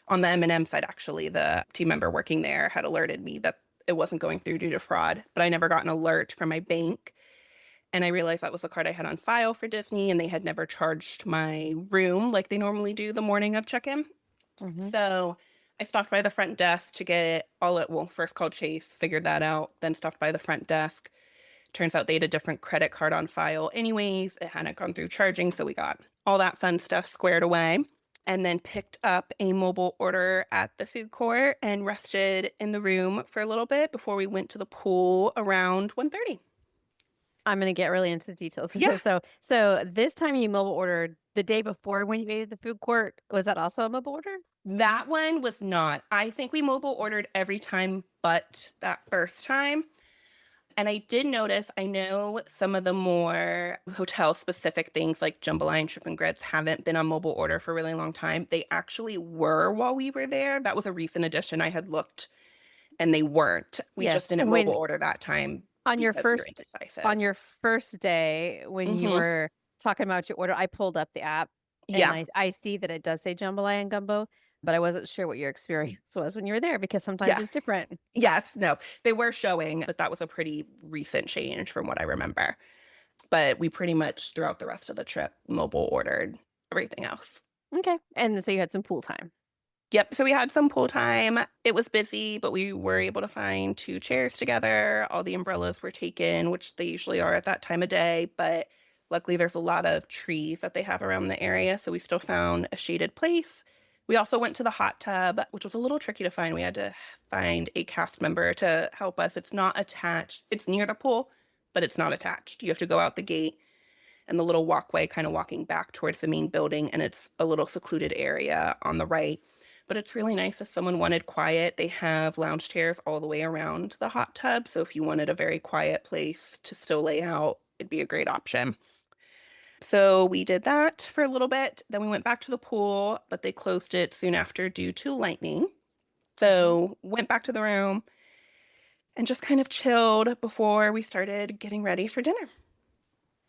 on the M&M side, actually. The team member working there had alerted me that it wasn't going through due to fraud, but I never got an alert from my bank. And I realized that was the card I had on file for Disney, and they had never charged my room like they normally do the morning of check-in. So I stopped by the front desk to get first called Chase, figured that out, then stopped by the front desk. Turns out they had a different credit card on file anyways. It hadn't gone through charging, so we got all that fun stuff squared away. And then picked up a mobile order at the food court and rested in the room for a little bit before we went to the pool around 1:30. I'm going to get really into the details. Yeah. So this time you mobile ordered the day before when you ate at the food court. Was that also a mobile order? That one was not. I think we mobile ordered every time but that first time. And I did notice, I know some of the more hotel-specific things like jambalaya and shrimp and grits haven't been on mobile order for a really long time. They actually were while we were there. That was a recent addition. I had looked, and they weren't. We Yes, just didn't and when- mobile order that time On your because we were first indecisive. on your first day when you were talking about your order, I pulled up the app and Yeah. I see that it does say jambalaya and gumbo, but I wasn't sure what your experience was when you were there because sometimes Yeah. it's different. Yes, no, they were showing, but that was a pretty recent change from what I remember. But we pretty much throughout the rest of the trip mobile ordered everything else. Okay. And so you had some pool time. Yep. So we had some pool time. It was busy, but we were able to find 2 chairs together. All the umbrellas were taken, which they usually are at that time of day. But luckily, there's a lot of trees that they have around the area. So we still found a shaded place. We also went to the hot tub, which was a little tricky to find. We had to find a cast member to help us. It's not attached. It's near the pool, but it's not attached. You have to go out the gate and the little walkway kind of walking back towards the main building. And it's a little secluded area on the right. But it's really nice if someone wanted quiet. They have lounge chairs all the way around the hot tub. So if you wanted a very quiet place to still lay out, it'd be a great option. So we did that for a little bit. Then we went back to the pool, but they closed it soon after due to lightning. So went back to the room and just kind of chilled before we started getting ready for dinner.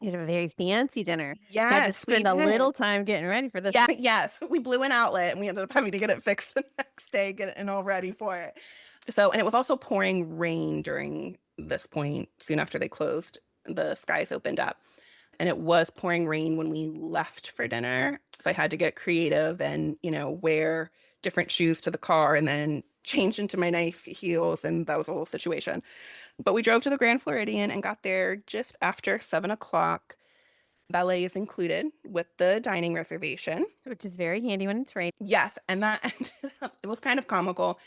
You had a very fancy dinner. Yes, so I had to spend a did. little time getting ready for this. Yeah, yes. We blew an outlet and we ended up having to get it fixed the next day, get it all ready for it. So, and it was also pouring rain during this point. Soon after they closed, the skies opened up. And it was pouring rain when we left for dinner. So I had to get creative and, wear different shoes to the car and then change into my nice heels. And that was a whole situation. But we drove to the Grand Floridian and got there just after 7:00. Valet is included with the dining reservation. Which is very handy when it's raining. Yes. And that ended up, it was kind of comical.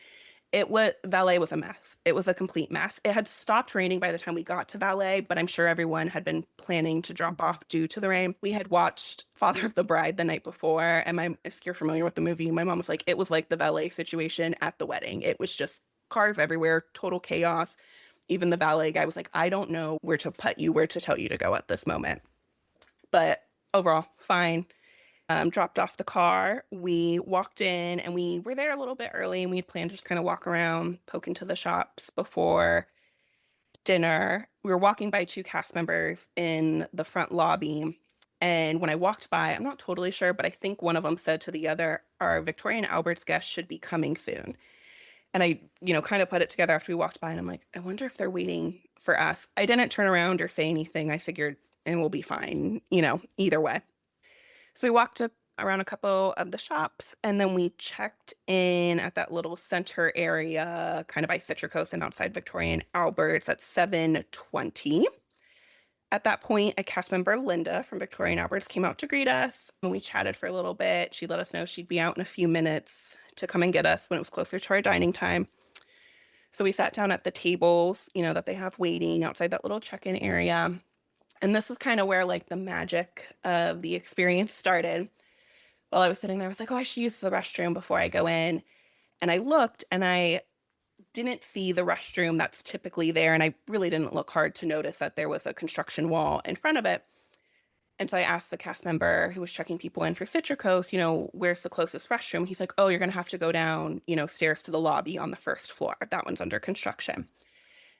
Valet was a mess. It was a complete mess. It had stopped raining by the time we got to Valet, but I'm sure everyone had been planning to drop off due to the rain. We had watched Father of the Bride the night before, and if you're familiar with the movie, my mom was like, it was like the valet situation at the wedding. It was just cars everywhere, total chaos. Even the valet guy was like, I don't know where to put you, where to tell you to go at this moment. But overall, fine. Dropped off the car. We walked in and we were there a little bit early and we had planned to just kind of walk around, poke into the shops before dinner. We were walking by 2 cast members in the front lobby. And when I walked by, I'm not totally sure, but I think one of them said to the other, our Victoria and Albert's guests should be coming soon. And I, kind of put it together after we walked by and I'm like, I wonder if they're waiting for us. I didn't turn around or say anything. I figured, and we'll be fine, either way. So we walked around a couple of the shops and then we checked in at that little center area kind of by Citricoast and outside Victoria and Albert's at 7:20. At that point, a cast member, Linda from Victoria and Albert's, came out to greet us and we chatted for a little bit. She let us know she'd be out in a few minutes to come and get us when it was closer to our dining time. So we sat down at the tables, that they have waiting outside that little check-in area. And this is kind of where the magic of the experience started. While I was sitting there, I was like, oh, I should use the restroom before I go in. And I looked and I didn't see the restroom that's typically there. And I really didn't look hard to notice that there was a construction wall in front of it. And so I asked the cast member who was checking people in for Citricoast, where's the closest restroom? He's like, oh, you're going to have to go down, stairs to the lobby on the first floor. That one's under construction.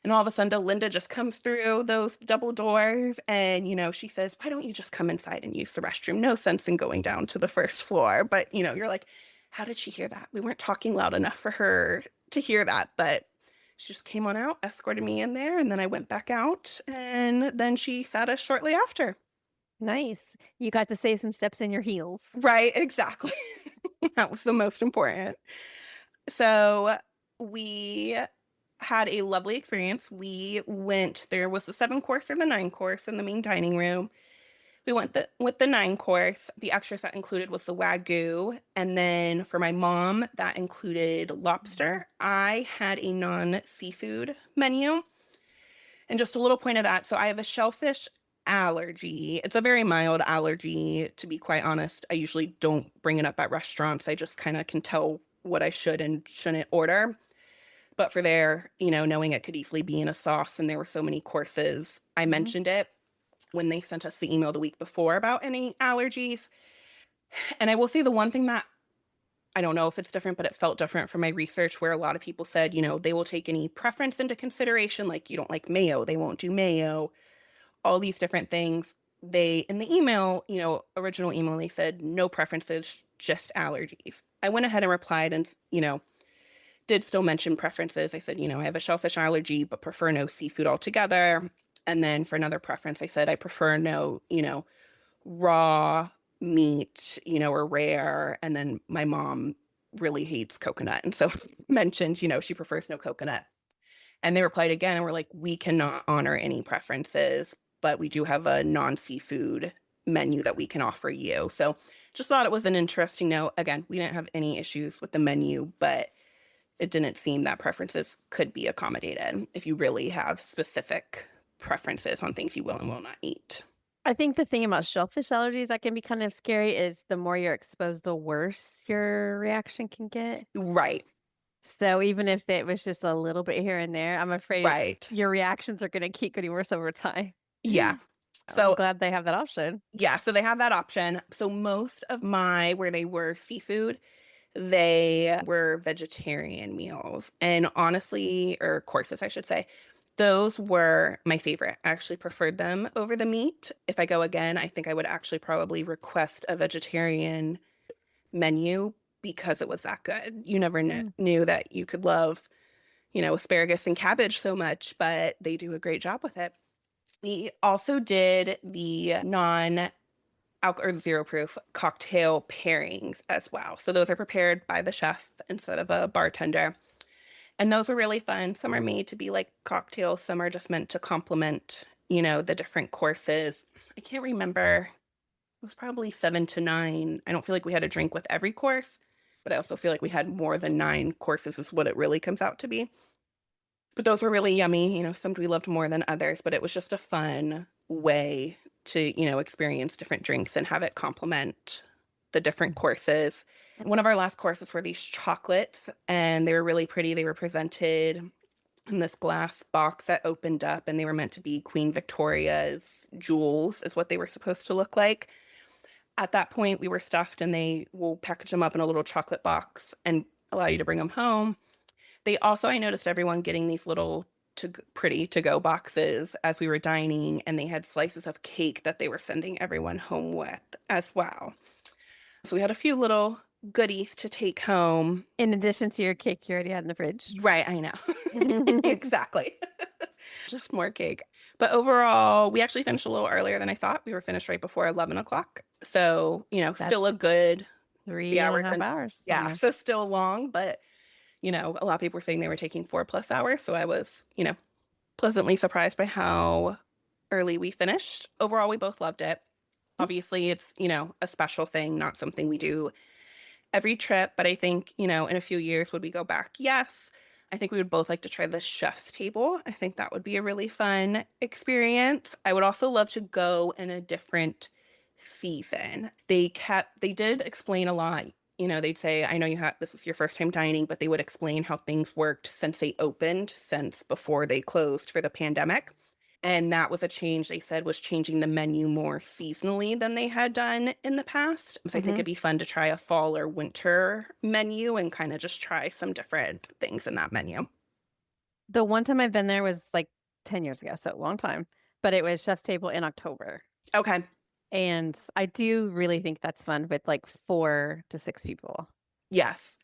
And all of a sudden, Linda just comes through those double doors and, she says, why don't you just come inside and use the restroom? No sense in going down to the first floor. But, you're like, how did she hear that? We weren't talking loud enough for her to hear that. But She just came on out, escorted me in there, and then I went back out, and then she sat us shortly after. Nice. You got to save some steps in your heels. Right, exactly. That was the most important. So we had a lovely experience. We went, there was the 7-course or the 9-course in the main dining room. We went with the 9-course. The extras that included was the Wagyu. And then for my mom, that included lobster. I had a non-seafood menu. And just a little point of that. So I have a shellfish allergy. It's a very mild allergy, to be quite honest. I usually don't bring it up at restaurants. I just kind of can tell what I should and shouldn't order. But for there, knowing it could easily be in a sauce and there were so many courses, I mentioned it when they sent us the email the week before about any allergies. And I will say the one thing that I don't know if it's different, but it felt different from my research where a lot of people said, they will take any preference into consideration. Like you don't like mayo, they won't do mayo, all these different things. They, in the email, original email, they said no preferences, just allergies. I went ahead and replied and, did still mention preferences. I said, I have a shellfish allergy, but prefer no seafood altogether. And then for another preference, I said, I prefer no, raw meat, or rare. And then my mom really hates coconut. And so mentioned, she prefers no coconut. And they replied again and were like, we cannot honor any preferences, but we do have a non-seafood menu that we can offer you. So just thought it was an interesting note. Again, we didn't have any issues with the menu, but it didn't seem that preferences could be accommodated if you really have specific preferences on things you will and will not eat. I think the thing about shellfish allergies that can be kind of scary is the more you're exposed, the worse your reaction can get. Right. So even if it was just a little bit here and there, I'm afraid your reactions are going to keep getting worse over time. Yeah. So I'm glad they have that option. Yeah, so they have that option. So most of where they were seafood, they were vegetarian meals. And honestly, or courses, I should say, those were my favorite. I actually preferred them over the meat. If I go again, I think I would actually probably request a vegetarian menu because it was that good. You never knew that you could love, asparagus and cabbage so much, but they do a great job with it. We also did the or zero proof cocktail pairings as well. So those are prepared by the chef instead of a bartender. And those were really fun. Some are made to be like cocktails. Some are just meant to complement, the different courses. I can't remember. It was probably 7 to 9. I don't feel like we had a drink with every course, but I also feel like we had more than 9 courses is what it really comes out to be. But those were really yummy. Some we loved more than others, but it was just a fun way to, experience different drinks and have it complement the different courses. One of our last courses were these chocolates, and they were really pretty. They were presented in this glass box that opened up, and they were meant to be Queen Victoria's jewels is what they were supposed to look like. At that point, we were stuffed, and they will package them up in a little chocolate box and allow you to bring them home. They also, I noticed everyone getting these little pretty to-go boxes as we were dining, and they had slices of cake that they were sending everyone home with as well. So we had a few little goodies to take home. In addition to your cake you already had in the fridge. Right, I know. Exactly. Just more cake. But overall, we actually finished a little earlier than I thought. We were finished right before 11 o'clock. So, That's still a good 3.5 hours. Yeah, so still long, but a lot of people were saying they were taking 4+ hours. So I was, pleasantly surprised by how early we finished. Overall, we both loved it. Obviously, it's, a special thing, not something we do every trip. But I think, in a few years, would we go back? Yes. I think we would both like to try the chef's table. I think that would be a really fun experience. I would also love to go in a different season. They did explain a lot. They'd say, I know this is your first time dining, but they would explain how things worked since they opened, since before they closed for the pandemic. And that was a change they said was changing the menu more seasonally than they had done in the past. So I think it'd be fun to try a fall or winter menu and kind of just try some different things in that menu. The one time I've been there was like 10 years ago, so a long time. But it was chef's table in October. Okay. And I do really think that's fun with like 4 to 6 people. Yes.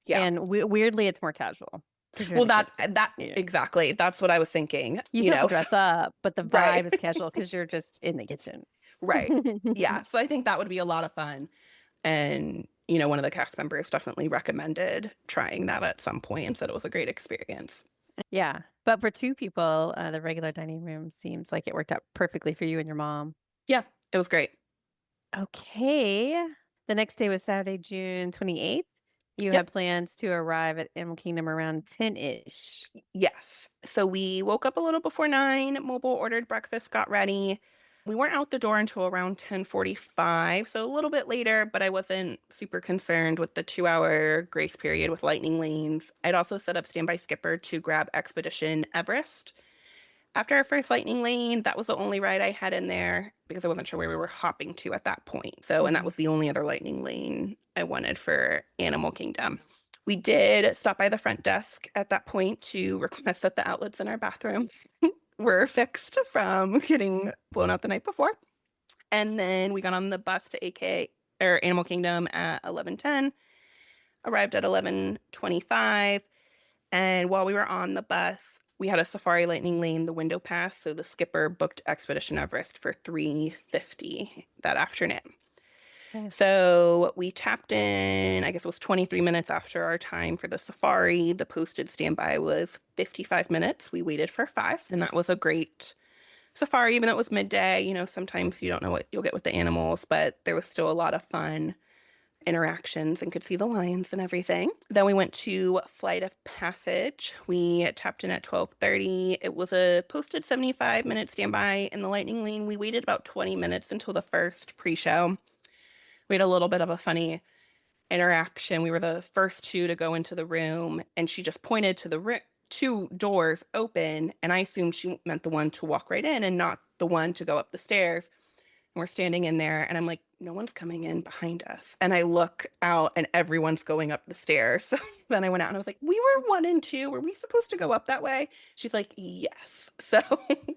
Yeah. And weirdly, it's more casual. 'Cause you're Well, in a that yeah. exactly. That's what I was thinking, You you still have know. to dress up, but the Right. vibe is casual because you're just in the kitchen. Right. Yeah. So I think that would be a lot of fun. And, one of the cast members definitely recommended trying that at some point and said it was a great experience. Yeah. But for two people, the regular dining room seems like it worked out perfectly for you and your mom. Yeah, it was great. Okay. The next day was Saturday, June 28th. You Yep. had plans to arrive at Animal Kingdom around 10-ish. Yes. So we woke up a little before 9, mobile ordered breakfast, got ready. We weren't out the door until around 10:45, so a little bit later, but I wasn't super concerned with the 2-hour grace period with lightning lanes. I'd also set up Standby Skipper to grab Expedition Everest. After our first lightning lane, that was the only ride I had in there because I wasn't sure where we were hopping to at that point. So, and that was the only other lightning lane I wanted for Animal Kingdom. We did stop by the front desk at that point to request that the outlets in our bathroom were fixed from getting blown out the night before. And then we got on the bus to Animal Kingdom at 11:10, arrived at 11:25. And while we were on the bus, we had a Safari Lightning Lane, the window pass. So the skipper booked Expedition Everest for 3:50 that afternoon. Okay. So we tapped in, I guess it was 23 minutes after our time for the safari. The posted standby was 55 minutes. We waited for 5, and that was a great safari, even though it was midday. Sometimes you don't know what you'll get with the animals, but there was still a lot of fun interactions and could see the lions and everything. Then we went to Flight of Passage. We tapped in at 12:30. It was a posted 75-minute standby in the Lightning Lane. We waited about 20 minutes until the first pre-show. We had a little bit of a funny interaction. We were the first two to go into the room, and she just pointed to the 2 doors open, and I assumed she meant the one to walk right in and not the one to go up the stairs. And we're standing in there, and I'm like, no one's coming in behind us. And I look out, and everyone's going up the stairs. So then I went out, and I was like, we were 1 and 2. Were we supposed to go up that way? She's like, yes. So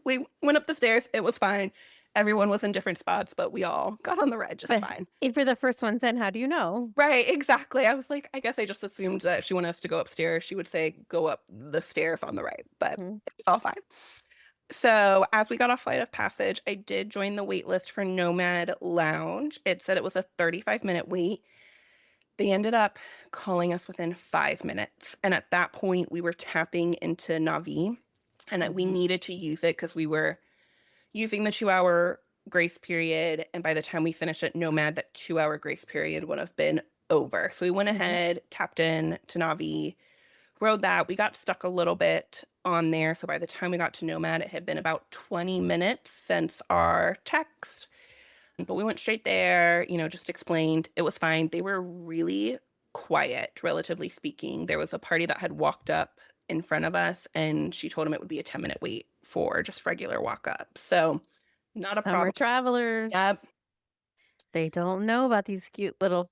we went up the stairs. It was fine. Everyone was in different spots, but we all got on the ride just fine. If you're the first ones in, how do you know? Right, exactly. I was like, I guess I just assumed that if she wanted us to go upstairs, she would say, go up the stairs on the right, but it was all fine. So as we got off Flight of Passage, I did join the wait list for Nomad Lounge. It said it was a 35-minute wait. They ended up calling us within 5 minutes. And at that point, we were tapping into Navi, and we needed to use it because we were using the 2-hour grace period. And by the time we finished at Nomad, that 2-hour grace period would have been over. So we went ahead, tapped in to Navi, rode that. We got stuck a little bit on there. So by the time we got to Nomad, it had been about 20 minutes since our text. But we went straight there, just explained. It was fine. They were really quiet, relatively speaking. There was a party that had walked up in front of us, and she told him it would be a 10-minute wait for just regular walk up. So not a problem. Summer travelers. Yep. They don't know about these cute little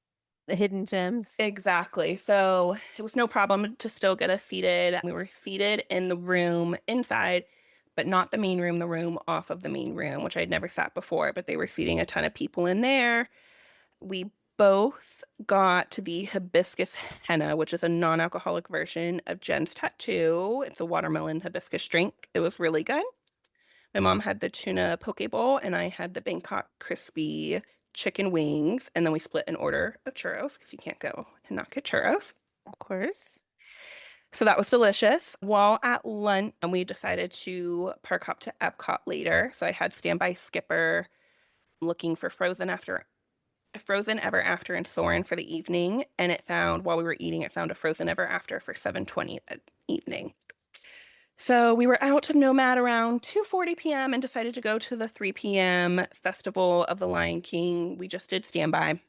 hidden gems. Exactly. So it was no problem to still get us seated. We were seated in the room inside, but not the main room, the room off of the main room, which I'd never sat before, but they were seating a ton of people in there. We both got to the hibiscus henna, which is a non-alcoholic version of Jen's tattoo. It's a watermelon hibiscus drink. It was really good. My mom had the tuna poke bowl, and I had the Bangkok crispy chicken wings, and then we split an order of churros because you can't go and not get churros. Of course. So that was delicious. While at lunch, we decided to park hop to Epcot later. So I had Standby Skipper looking for Frozen Ever After and Soarin' for the evening, and while we were eating, it found a Frozen Ever After for 7:20 that evening. So we were out of Nomad around 2:40 p.m. and decided to go to the 3 p.m. Festival of the Lion King. We just did standby.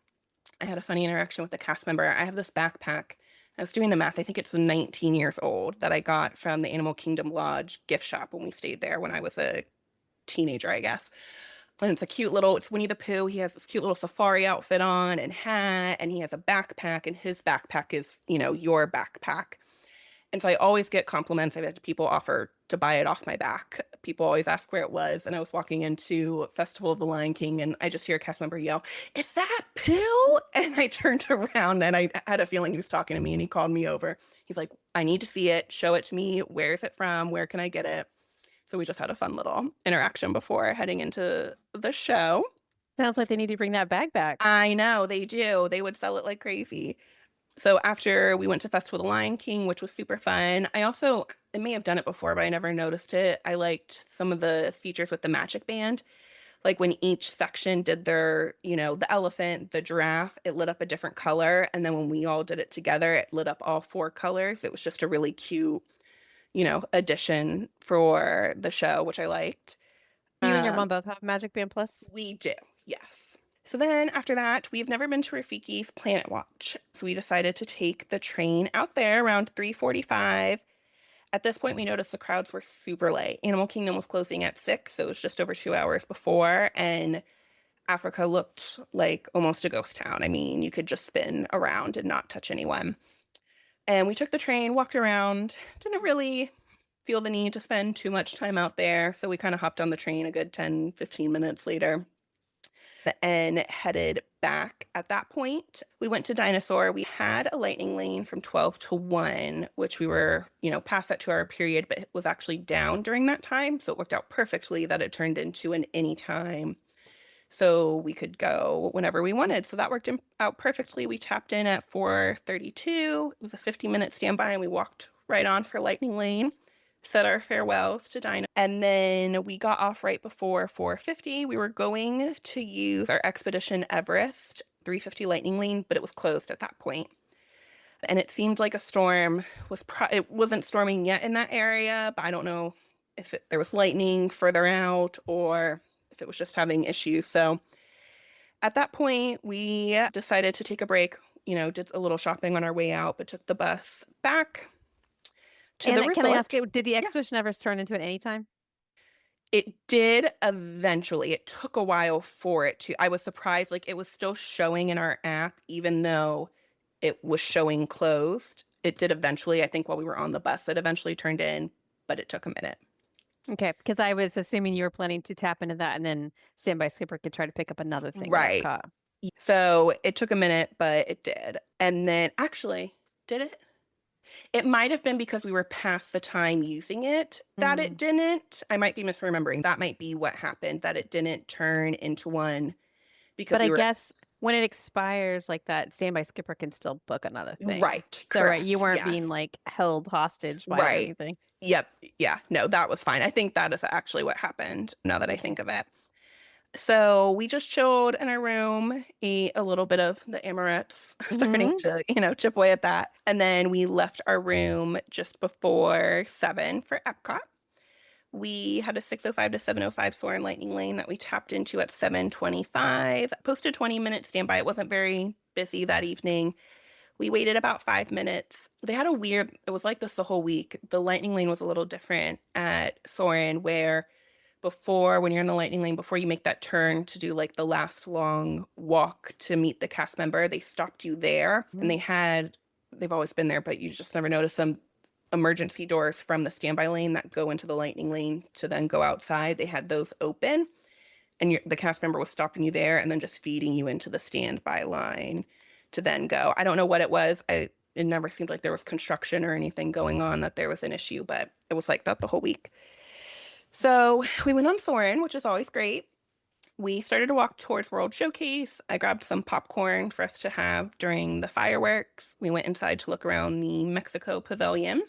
I had a funny interaction with the cast member. I have this backpack. I was doing the math. I think it's 19 years old that I got from the Animal Kingdom Lodge gift shop when we stayed there when I was a teenager, I guess. And it's Winnie the Pooh. He has this cute little safari outfit on and hat, and he has a backpack, and his backpack is, your backpack. And so I always get compliments. I've had people offer to buy it off my back. People always ask where it was, and I was walking into Festival of the Lion King, and I just hear a cast member yell, "Is that Pooh?" And I turned around, and I had a feeling he was talking to me, and he called me over. He's like, "I need to see it. Show it to me. Where is it from? Where can I get it?" So we just had a fun little interaction before heading into the show. Sounds like they need to bring that bag back. I know, they do. They would sell it like crazy. So after we went to Festival of the Lion King, which was super fun, I may have done it before, but I never noticed it. I liked some of the features with the magic band. Like when each section did their, the elephant, the giraffe, it lit up a different color. And then when we all did it together, it lit up all 4 colors. It was just a really cute, addition for the show, which I liked. You and your mom both have Magic Band Plus? We do, yes. So then after that, we've never been to Rafiki's Planet Watch. So we decided to take the train out there around 3:45. At this point, we noticed the crowds were super late. Animal Kingdom was closing at 6, so it was just over 2 hours before. And Africa looked like almost a ghost town. I mean, you could just spin around and not touch anyone. And we took the train, walked around, didn't really feel the need to spend too much time out there. So we kind of hopped on the train a good 10, 15 minutes later and headed back. At that point, we went to Dinosaur. We had a lightning lane from 12 to 1, which we were, past that 2-hour period, but it was actually down during that time. So it worked out perfectly that it turned into an anytime. So we could go whenever we wanted. So that worked out perfectly. We tapped in at 4:32. It was a 50-minute standby, and we walked right on for lightning lane. Said our farewells to Dino. And then we got off right before 4:50. We were going to use our Expedition Everest 350 Lightning Lane, but it was closed at that point. And it seemed like a storm was, it wasn't storming yet in that area, but I don't know if there was lightning further out or if it was just having issues. So at that point, we decided to take a break, did a little shopping on our way out, but took the bus back to the resort. Can I ask you, did the Expedition Everest turn into an anytime? It did eventually. It took a while for it to. I was surprised, like it was still showing in our app, even though it was showing closed. It did eventually. I think while we were on the bus, it eventually turned in, but it took a minute. Okay, because I was assuming you were planning to tap into that and then Standby Skipper could try to pick up another thing. Right. So it took a minute, but it did. And then actually, did it? It might have been because we were past the time using it that it didn't. I might be misremembering. That might be what happened, that it didn't turn into one because I guess when it expires like that, Standby Skipper can still book another thing. Right. So right, you weren't being like held hostage by anything. Yep. Yeah. No, that was fine. I think that is actually what happened now that I think of it. So we just chilled in our room, ate a little bit of the Amarettes, starting to, chip away at that. And then we left our room just before 7 for Epcot. We had a 6:05 to 7:05 Soarin' Lightning Lane that we tapped into at 7:25. Posted 20-minute standby. It wasn't very busy that evening. We waited about 5 minutes. They had it was like this the whole week. The Lightning Lane was a little different at Soarin', where when you're in the lightning lane, before you make that turn to do like the last long walk to meet the cast member, they stopped you there. And they've always been there, but you just never notice some emergency doors from the standby lane that go into the lightning lane to then go outside. They had those open, and the cast member was stopping you there and then just feeding you into the standby line to then go. I don't know what it was. It never seemed like there was construction or anything going on, that there was an issue, but it was like that the whole week. So we went on Soarin', which is always great. We started to walk towards World Showcase. I grabbed some popcorn for us to have during the fireworks. We went inside to look around the Mexico Pavilion.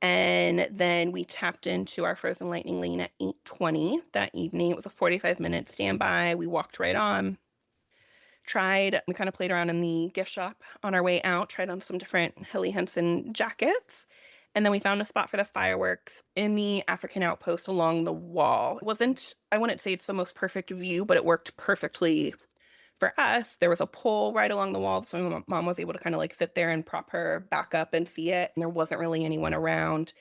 And then we tapped into our Frozen Lightning Lane at 8:20 that evening. It was a 45-minute standby. We walked right on. We kind of played around in the gift shop on our way out, tried on some different Helly Hansen jackets. And then we found a spot for the fireworks in the African outpost along the wall. I wouldn't say it's the most perfect view, but it worked perfectly for us. There was a pole right along the wall, so my mom was able to kind of like sit there and prop her back up and see it. And there wasn't really anyone around.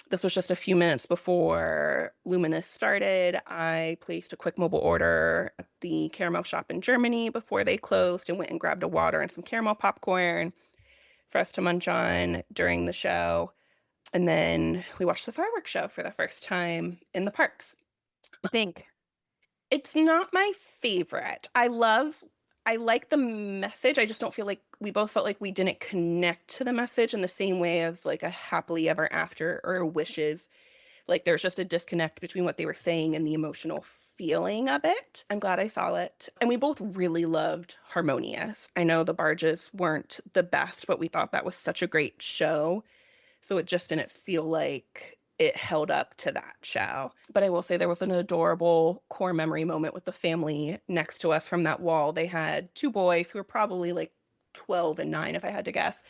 This was just a few minutes before Luminous started. I placed a quick mobile order at the caramel shop in Germany before they closed, and went and grabbed a water and some caramel popcorn for us to munch on during the show. And then we watched the fireworks show for the first time in the parks. I think. It's not my favorite. I like the message. I just don't feel like we both felt like we didn't connect to the message in the same way as like a happily ever after or wishes. Like there's just a disconnect between what they were saying and the emotional feeling of it. I'm glad I saw it. And we both really loved Harmonious. I know the barges weren't the best, but we thought that was such a great show. So it just didn't feel like it held up to that show. But I will say there was an adorable core memory moment with the family next to us from that wall. They had two boys who were probably like 12 and 9, if I had to guess.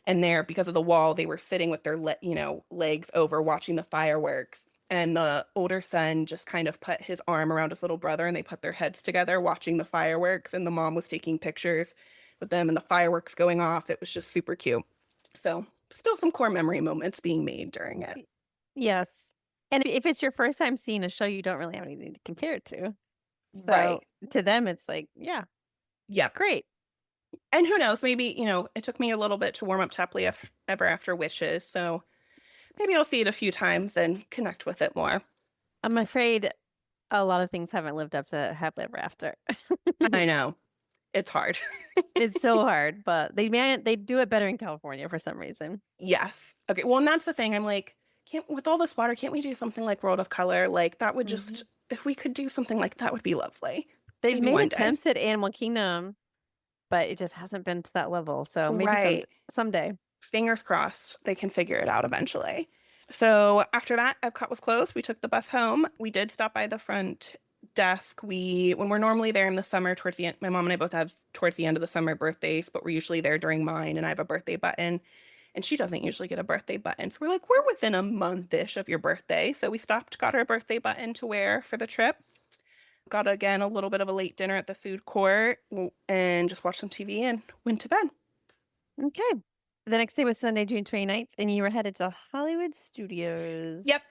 And there, because of the wall, they were sitting with their, legs over watching the fireworks. And the older son just kind of put his arm around his little brother and they put their heads together watching the fireworks. And the mom was taking pictures with them and the fireworks going off. It was just super cute. So still some core memory moments being made during it. Yes. And if it's your first time seeing a show, you don't really have anything to compare it to. So Right. to them, it's like, yeah, Yep. great. And who knows, maybe, it took me a little bit to warm up to Happily Ever After Wishes. So maybe I'll see it a few times and connect with it more. I'm afraid a lot of things haven't lived up to Happily Ever After. I know. It's hard. It's so hard, but they do it better in California for some reason. Yes. Okay. Well, and that's the thing. I'm like, with all this water, can't we do something like World of Color? Like that would just, if we could do something like that would be lovely. They've Maybe made one day. attempts at Animal Kingdom, but it just hasn't been to that level. So maybe Right. someday. Fingers crossed they can figure it out eventually. So after that, Epcot was closed. We took the bus home. We did stop by the front desk. When we're normally there in the summer towards the end, my mom and I both have towards the end of the summer birthdays, but we're usually there during mine, and I have a birthday button, and she doesn't usually get a birthday button. So we're like, we're within a month-ish of your birthday. So we stopped, got her a birthday button to wear for the trip. Got, again, a little bit of a late dinner at the food court and just watched some TV and went to bed. Okay. The next day was Sunday, June 29th, and you were headed to Hollywood Studios. Yep.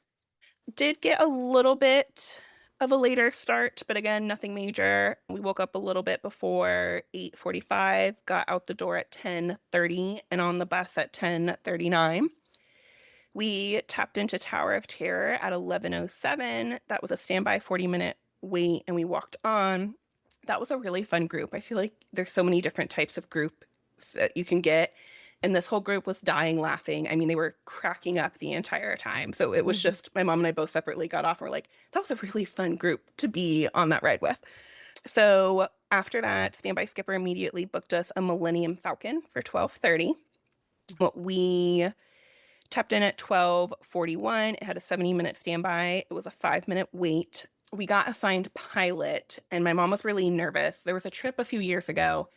Did get a little bit of a later start, but again, nothing major. We woke up a little bit before 8:45, got out the door at 10:30, and on the bus at 10:39. We tapped into Tower of Terror at 11:07. That was a standby 40-minute wait, and we walked on. That was a really fun group. I feel like there's so many different types of groups that you can get. And this whole group was dying laughing. I mean, they were cracking up the entire time. So it was just, my mom and I both separately got off and were like, that was a really fun group to be on that ride with. So after that, Standby Skipper immediately booked us a Millennium Falcon for 12:30. We tapped in at 12:41. It had a 70-minute standby. It was a 5-minute wait. We got assigned pilot, and my mom was really nervous. There was a trip a few years ago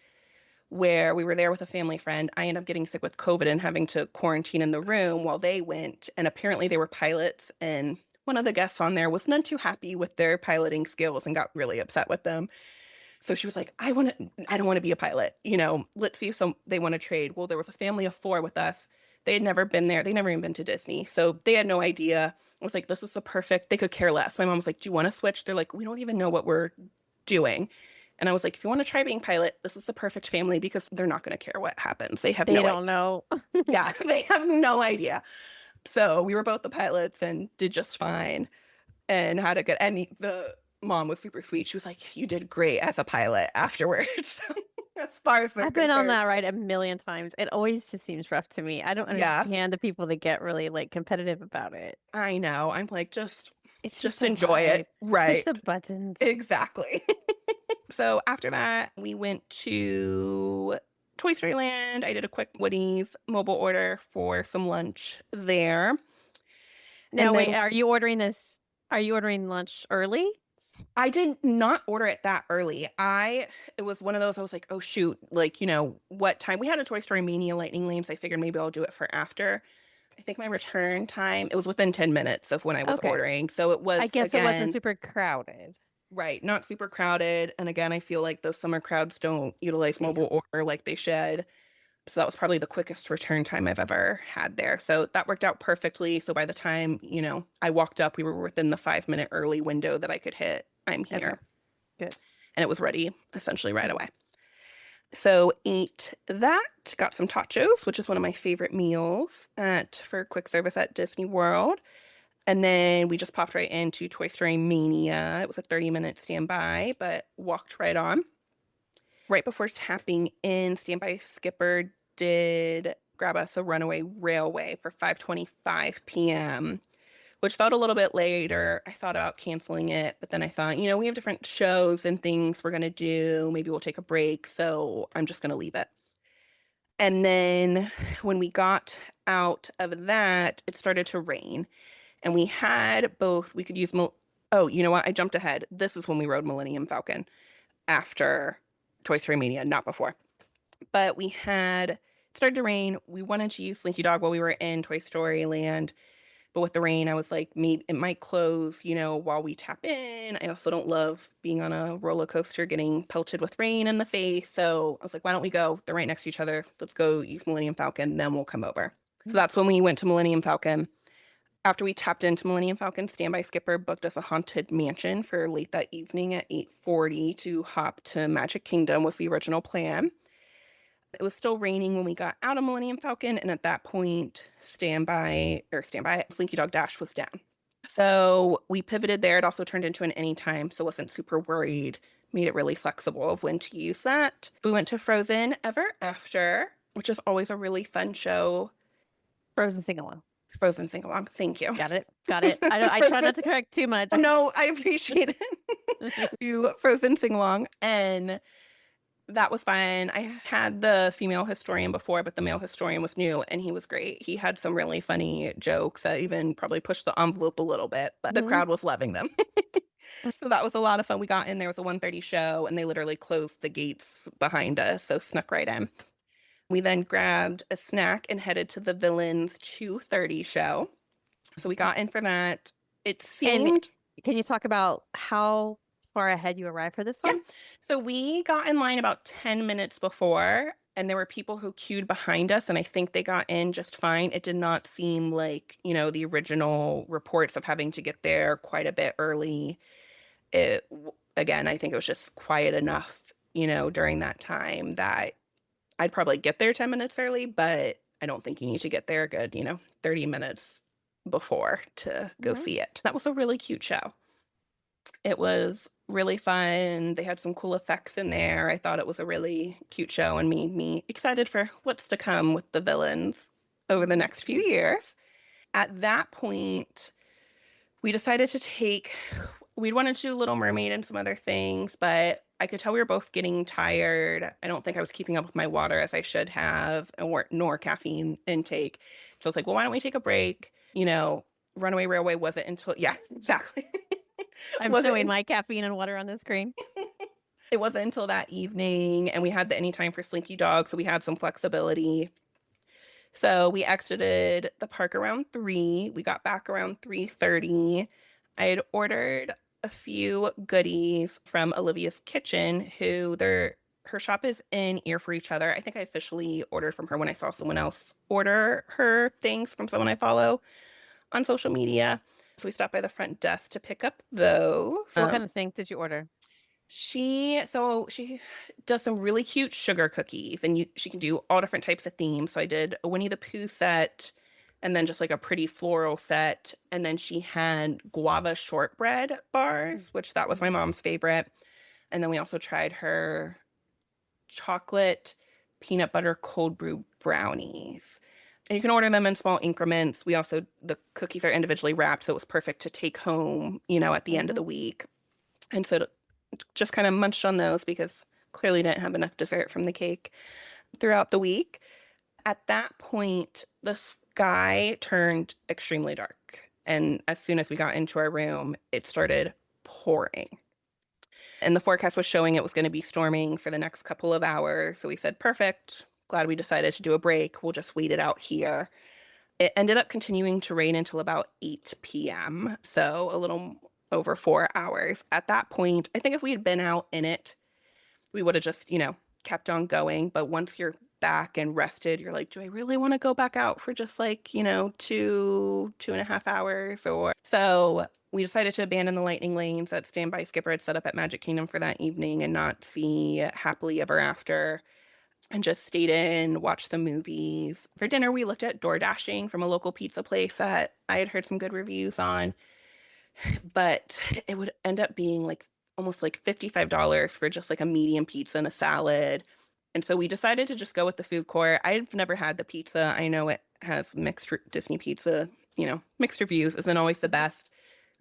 where we were there with a family friend. I ended up getting sick with COVID and having to quarantine in the room while they went. And apparently they were pilots. And one of the guests on there was none too happy with their piloting skills and got really upset with them. So she was like, I don't want to be a pilot. Let's see if they want to trade. Well, there was a family of 4 with us. They had never been there. They never even been to Disney. So they had no idea. I was like, this is the perfect, they could care less. My mom was like, do you want to switch? They're like, we don't even know what we're doing. And I was like, if you want to try being pilot, this is the perfect family because they're not going to care what happens. They don't know. Yeah, they have no idea. So we were both the pilots and did just fine and had a good, and the mom was super sweet. She was like, you did great as a pilot afterwards. As far as I've been on that ride a million times. It always just seems rough to me. I don't understand the people that get really competitive about it. I know. I'm like, just so enjoy it. Right. Push the buttons. Exactly. So after that, we went to Toy Story Land. I did a quick Woody's mobile order for some lunch there. Now, wait, are you ordering lunch early? I did not order it that early. It was one of those, I was like, oh shoot, what time? We had a Toy Story Mania Lightning Lane, so I figured maybe I'll do it for after. I think my return time, it was within 10 minutes of when I was ordering. So it was, I guess it wasn't super crowded. Right. Not super crowded. And again, I feel like those summer crowds don't utilize mobile order like they should. So that was probably the quickest return time I've ever had there. So that worked out perfectly. So by the time, I walked up, we were within the 5-minute early window that I could hit. I'm here. Okay. Good. And it was ready essentially right away. So ate that, got some tachos, which is one of my favorite meals for quick service at Disney World. And then we just popped right into Toy Story Mania. It was a 30-minute standby, but walked right on. Right before tapping in, Standby Skipper did grab us a Runaway Railway for 5:25 p.m., which felt a little bit later. I thought about canceling it, but then I thought, we have different shows and things we're going to do. Maybe we'll take a break, so I'm just going to leave it. And then when we got out of that, it started to rain. And we had both, we could use, oh, you know what? I jumped ahead. This is when we rode Millennium Falcon after Toy Story Mania, not before. But it started to rain. We wanted to use Slinky Dog while we were in Toy Story Land. But with the rain, I was like, maybe it might close, while we tap in. I also don't love being on a roller coaster getting pelted with rain in the face. So I was like, why don't we go? They're right next to each other. Let's go use Millennium Falcon, then we'll come over. So that's when we went to Millennium Falcon. After we tapped into Millennium Falcon, Standby Skipper booked us a Haunted Mansion for late that evening at 8:40 to hop to Magic Kingdom was the original plan. It was still raining when we got out of Millennium Falcon, and at that point, Standby, Slinky Dog Dash was down. So we pivoted there. It also turned into an anytime, so wasn't super worried. Made it really flexible of when to use that. We went to Frozen Ever After, which is always a really fun show. Frozen sing-along. Frozen sing-along. Thank you. Got it. I try not to correct too much. No, I appreciate it. You Frozen sing-along, and that was fun. I had the female historian before, but the male historian was new, and he was great. He had some really funny jokes that even probably pushed the envelope a little bit, but the crowd was loving them. So that was a lot of fun. We got in, there was a 1:30 show, and they literally closed the gates behind us, so snuck right in. We then grabbed a snack and headed to the Villains 2:30 show. So we got in for that. It seemed... And can you talk about how far ahead you arrived for this one? Yeah. So we got in line about 10 minutes before, and there were people who queued behind us, and I think they got in just fine. It did not seem like, the original reports of having to get there quite a bit early. Again, I think it was just quiet enough, during that time that I'd probably get there 10 minutes early, but I don't think you need to get there a good, 30 minutes before to go see it. That was a really cute show. It was really fun. They had some cool effects in there. I thought it was a really cute show and made me excited for what's to come with the Villains over the next few years. At that point, we decided we'd wanted to do Little Mermaid and some other things, but I could tell we were both getting tired. I don't think I was keeping up with my water as I should have, nor caffeine intake. So I was like, well, why don't we take a break? Runaway Railway wasn't until, yeah, exactly. I'm showing my caffeine and water on the screen. It wasn't until that evening, and we had the anytime for Slinky Dog, so we had some flexibility. So we exited the park around 3. We got back around 3:30. I had ordered a few goodies from Olivia's Kitchen, her shop is in Ear for Each Other. I think I officially ordered from her when I saw someone else order her things from someone I follow on social media. So we stopped by the front desk to pick up those. What kind of things did you order? She does some really cute sugar cookies, and she can do all different types of themes. So I did a Winnie the Pooh set, and then just like a pretty floral set. And then she had guava shortbread bars, which that was my mom's favorite. And then we also tried her chocolate peanut butter cold brew brownies. And you can order them in small increments. The cookies are individually wrapped, so it was perfect to take home, at the end of the week. And so just kind of munched on those because clearly didn't have enough dessert from the cake throughout the week. At that point, the sky turned extremely dark. And as soon as we got into our room, it started pouring. And the forecast was showing it was going to be storming for the next couple of hours. So we said, perfect. Glad we decided to do a break. We'll just wait it out here. It ended up continuing to rain until about 8 p.m. So a little over 4 hours. At that point, I think if we had been out in it, we would have just, kept on going. But once you're back and rested, you're like, do I really want to go back out for just 2.5 hours? So we decided to abandon the lightning lanes that Standby Skipper had set up at Magic Kingdom for that evening and not see Happily Ever After. and just stayed in, watched the movies. For dinner, we looked at door dashing from a local pizza place that I had heard some good reviews on, but it would end up being like almost like $55 for just like a medium pizza and a salad. And so we decided to just go with the food court. I've never had the pizza. I know it has Disney pizza, mixed reviews, isn't always the best,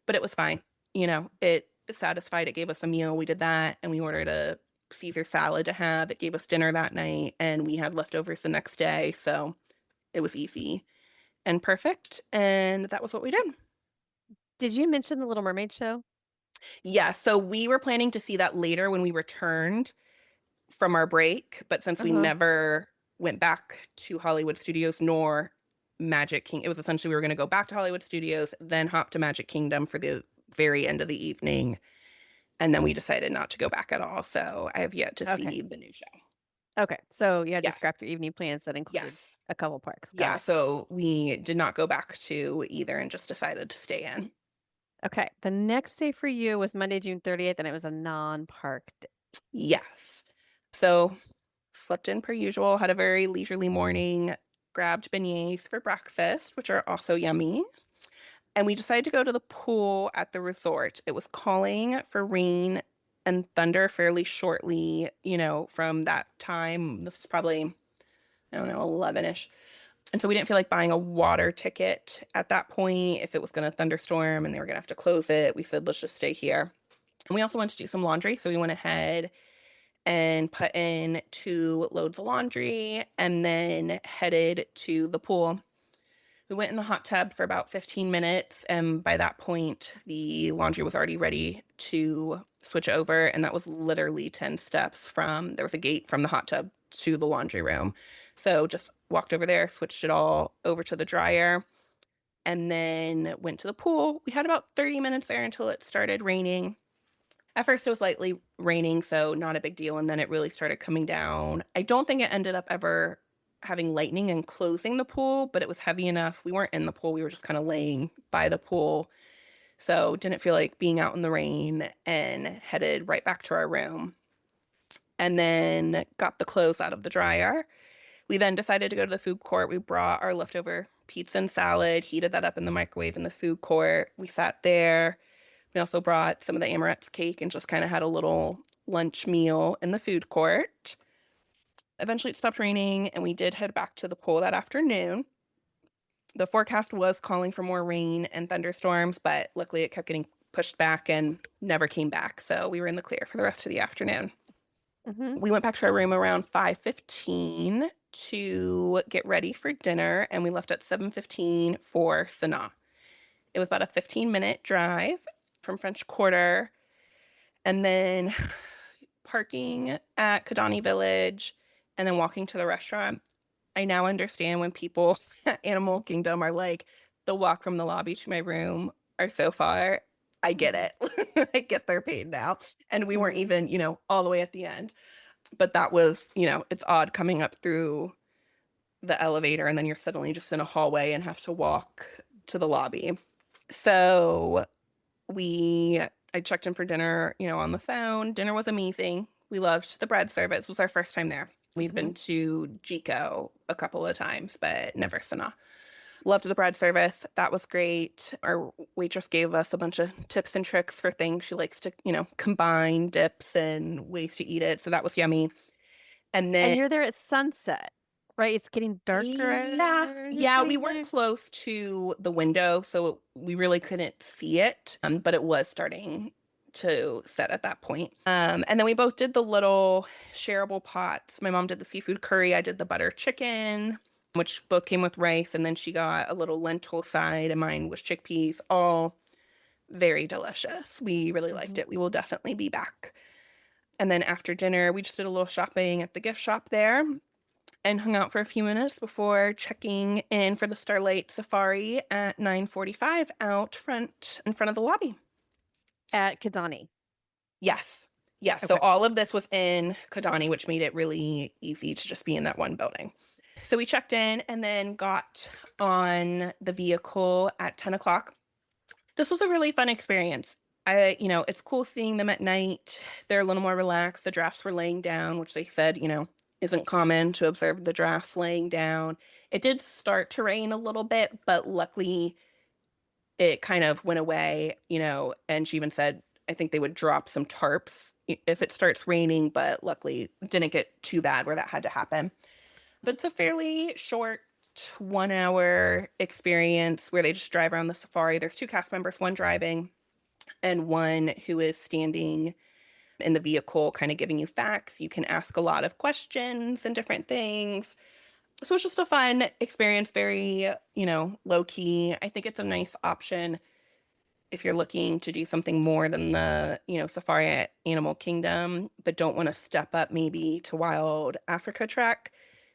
but it was fine. It satisfied. It gave us a meal. We did that, and we ordered a Caesar salad to have. It gave us dinner that night, and we had leftovers the next day. So it was easy and perfect. And that was what we did. Did you mention the Little Mermaid show? Yeah, so we were planning to see that later when we returned from our break, but since we never went back to Hollywood Studios nor Magic King, it was essentially we were going to go back to Hollywood Studios, then hop to Magic Kingdom for the very end of the evening, and then we decided not to go back at all. So I have yet to see the new show. Okay, so you had to scrap your evening plans that include a couple parks. Got it. So we did not go back to either and just decided to stay in. Okay, the next day for you was Monday, June 30th, and it was a non-park day. Yes. So slept in per usual, had a very leisurely morning, grabbed beignets for breakfast, which are also yummy. And we decided to go to the pool at the resort. It was calling for rain and thunder fairly shortly, from that time. This was probably, 11-ish. And so we didn't feel like buying a water ticket at that point if it was going to thunderstorm and they were going to have to close it. We said, let's just stay here. And we also wanted to do some laundry. So we went ahead and put in 2 loads of laundry and then headed to the pool. We went in the hot tub for about 15 minutes. And by that point, the laundry was already ready to switch over. And that was literally 10 steps there was a gate from the hot tub to the laundry room. So just walked over there, switched it all over to the dryer, and then went to the pool. We had about 30 minutes there until it started raining. At first, it was lightly raining, so not a big deal. And then it really started coming down. I don't think it ended up ever having lightning and closing the pool, but it was heavy enough. We weren't in the pool. We were just kind of laying by the pool. So didn't feel like being out in the rain, and headed right back to our room. And then got the clothes out of the dryer. We then decided to go to the food court. We brought our leftover pizza and salad, heated that up in the microwave in the food court. We sat there. We also brought some of the Amarette's cake and just kind of had a little lunch meal in the food court. Eventually it stopped raining, and we did head back to the pool that afternoon. The forecast was calling for more rain and thunderstorms, but luckily it kept getting pushed back and never came back. So we were in the clear for the rest of the afternoon. We went back to our room around 5:15 to get ready for dinner, and we left at 7:15 for Sanaa. It was about a 15-minute drive from French Quarter, and then parking at Kidani Village, and then walking to the restaurant. I now understand when people at Animal Kingdom are like, the walk from the lobby to my room are so far. I get it. I get their pain now. And we weren't even, all the way at the end. But that was, it's odd coming up through the elevator and then you're suddenly just in a hallway and have to walk to the lobby. So I checked in for dinner, on the phone. Dinner was amazing. We loved the bread service. It was our first time there. We'd been to Jico a couple of times, but never Sanaa. Loved the bread service. That was great. Our waitress gave us a bunch of tips and tricks for things. She likes to, combine dips and ways to eat it. So that was yummy. And you're there at sunset, right? It's getting darker. Yeah, we weren't close to the window, so we really couldn't see it. But it was starting to set at that point. And then we both did the little shareable pots. My mom did the seafood curry. I did the butter chicken, which both came with rice, and then she got a little lentil side, and mine was chickpeas, all very delicious. We really liked it. We will definitely be back. And then after dinner, we just did a little shopping at the gift shop there and hung out for a few minutes before checking in for the Starlight Safari at 9:45 in front of the lobby. At Kidani. Yes. Okay. So all of this was in Kidani, which made it really easy to just be in that one building. So we checked in and then got on the vehicle at 10 o'clock. This was a really fun experience. It's cool seeing them at night. They're a little more relaxed. The drafts were laying down, which they said, isn't common to observe the giraffes laying down. It did start to rain a little bit, but luckily it kind of went away, and she even said, I think they would drop some tarps if it starts raining, but luckily it didn't get too bad where that had to happen. But it's a fairly short 1 hour experience where they just drive around the safari. There's two cast members, one driving and one who is standing in the vehicle, kind of giving you facts. You can ask a lot of questions and different things. So it's just a fun experience, very, low key. I think it's a nice option if you're looking to do something more than the, safari at Animal Kingdom, but don't want to step up maybe to Wild Africa Trek.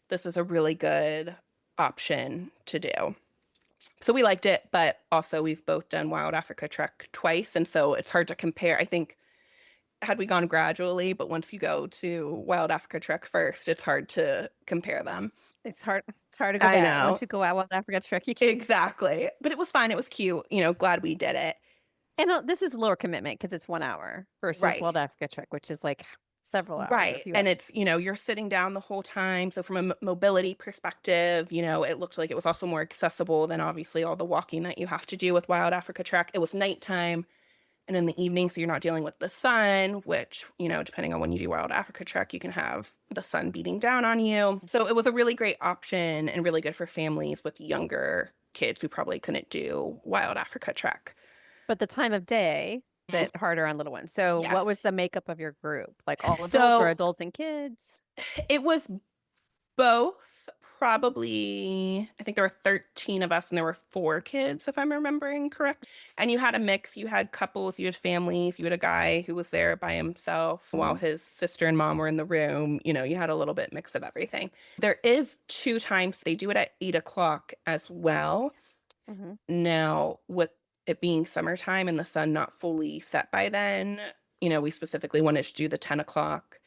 This is a really good option to do. So we liked it, but also we've both done Wild Africa Trek twice, and so it's hard to compare. I think had we gone gradually, but once you go to Wild Africa Trek first, it's hard to compare them. It's hard to go I back. know. Once you go out Wild Africa Trek, you can't. Exactly. But it was fun. It was cute. Glad we did it. And this is a lower commitment because it's 1 hour versus Right. Wild Africa Trek, which is like several hours. Right. And it's, you're sitting down the whole time. So from a mobility perspective, it looked like it was also more accessible than obviously all the walking that you have to do with Wild Africa Trek. It was nighttime and in the evening, so you're not dealing with the sun, which, depending on when you do Wild Africa Trek, you can have the sun beating down on you. So it was a really great option and really good for families with younger kids who probably couldn't do Wild Africa Trek. But the time of day is it harder on little ones. So Yes. what was the makeup of your group? Like all adults or adults and kids? It was both. Probably, I think there were 13 of us and there were 4 kids, if I'm remembering correct. And you had a mix. You had couples, you had families, you had a guy who was there by himself while his sister and mom were in the room. You had a little bit mix of everything. There is 2 times. They do it at 8 o'clock as well. Mm-hmm. Now, with it being summertime and the sun not fully set by then, we specifically wanted to do the 10 o'clock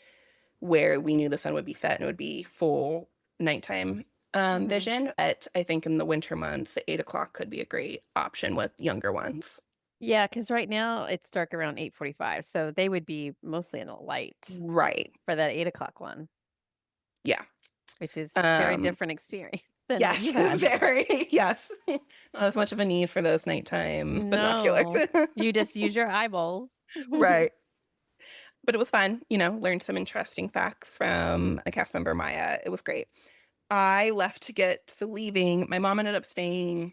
where we knew the sun would be set and it would be full nighttime vision. But I think in the winter months, the 8 o'clock could be a great option with younger ones. Yeah, because right now it's dark around 8:45, so they would be mostly in the light. Right. For that 8 o'clock one. Yeah. Which is a very different experience than what you had. Very. Yes. Not as much of a need for those nighttime binoculars. You just use your eyeballs. Right. But it was fun, learned some interesting facts from a cast member, Maya. It was great. I left to get to leaving. My mom ended up staying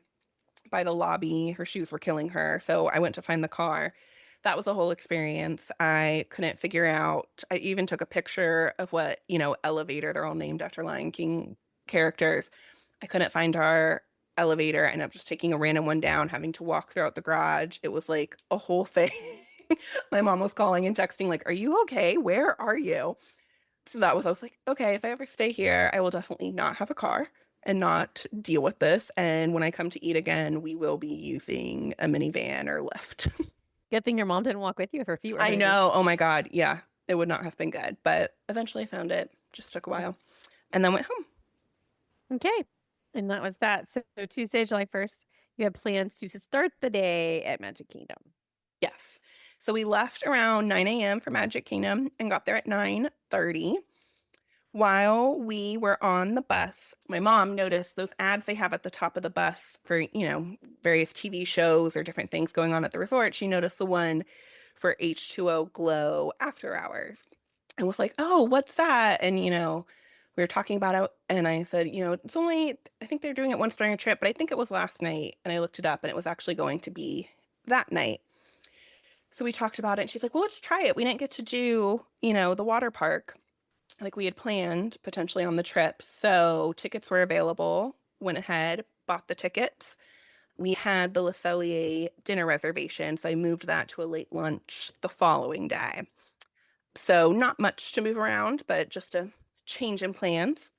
by the lobby. Her shoes were killing her. So I went to find the car. That was a whole experience. I couldn't figure out. I even took a picture of what, elevator. They're all named after Lion King characters. I couldn't find our elevator. And I'm just taking a random one down, having to walk throughout the garage. It was like a whole thing. My mom was calling and texting like, are you okay? Where are you? So I was like, okay, if I ever stay here, I will definitely not have a car and not deal with this. And when I come to eat again, we will be using a minivan or Lyft. Good thing your mom didn't walk with you if her feet were I hurting. know. Oh my God. Yeah. It would not have been good. But eventually I found it. Just took a while. And then went home. Okay. And that was that. So Tuesday, July 1st, you had plans to start the day at Magic Kingdom. Yes. So we left around 9 a.m. for Magic Kingdom and got there at 9:30. While we were on the bus, my mom noticed those ads they have at the top of the bus for, various TV shows or different things going on at the resort. She noticed the one for H2O Glow After Hours and was like, oh, what's that? And, we were talking about it. And I said, it's only, I think they're doing it once during a trip, but I think it was last night. And I looked it up and it was actually going to be that night. So we talked about it and she's like, well, let's try it. We didn't get to do, the water park like we had planned potentially on the trip. So tickets were available, went ahead, bought the tickets. We had the Le Cellier dinner reservation. So I moved that to a late lunch the following day. So not much to move around, but just a change in plans.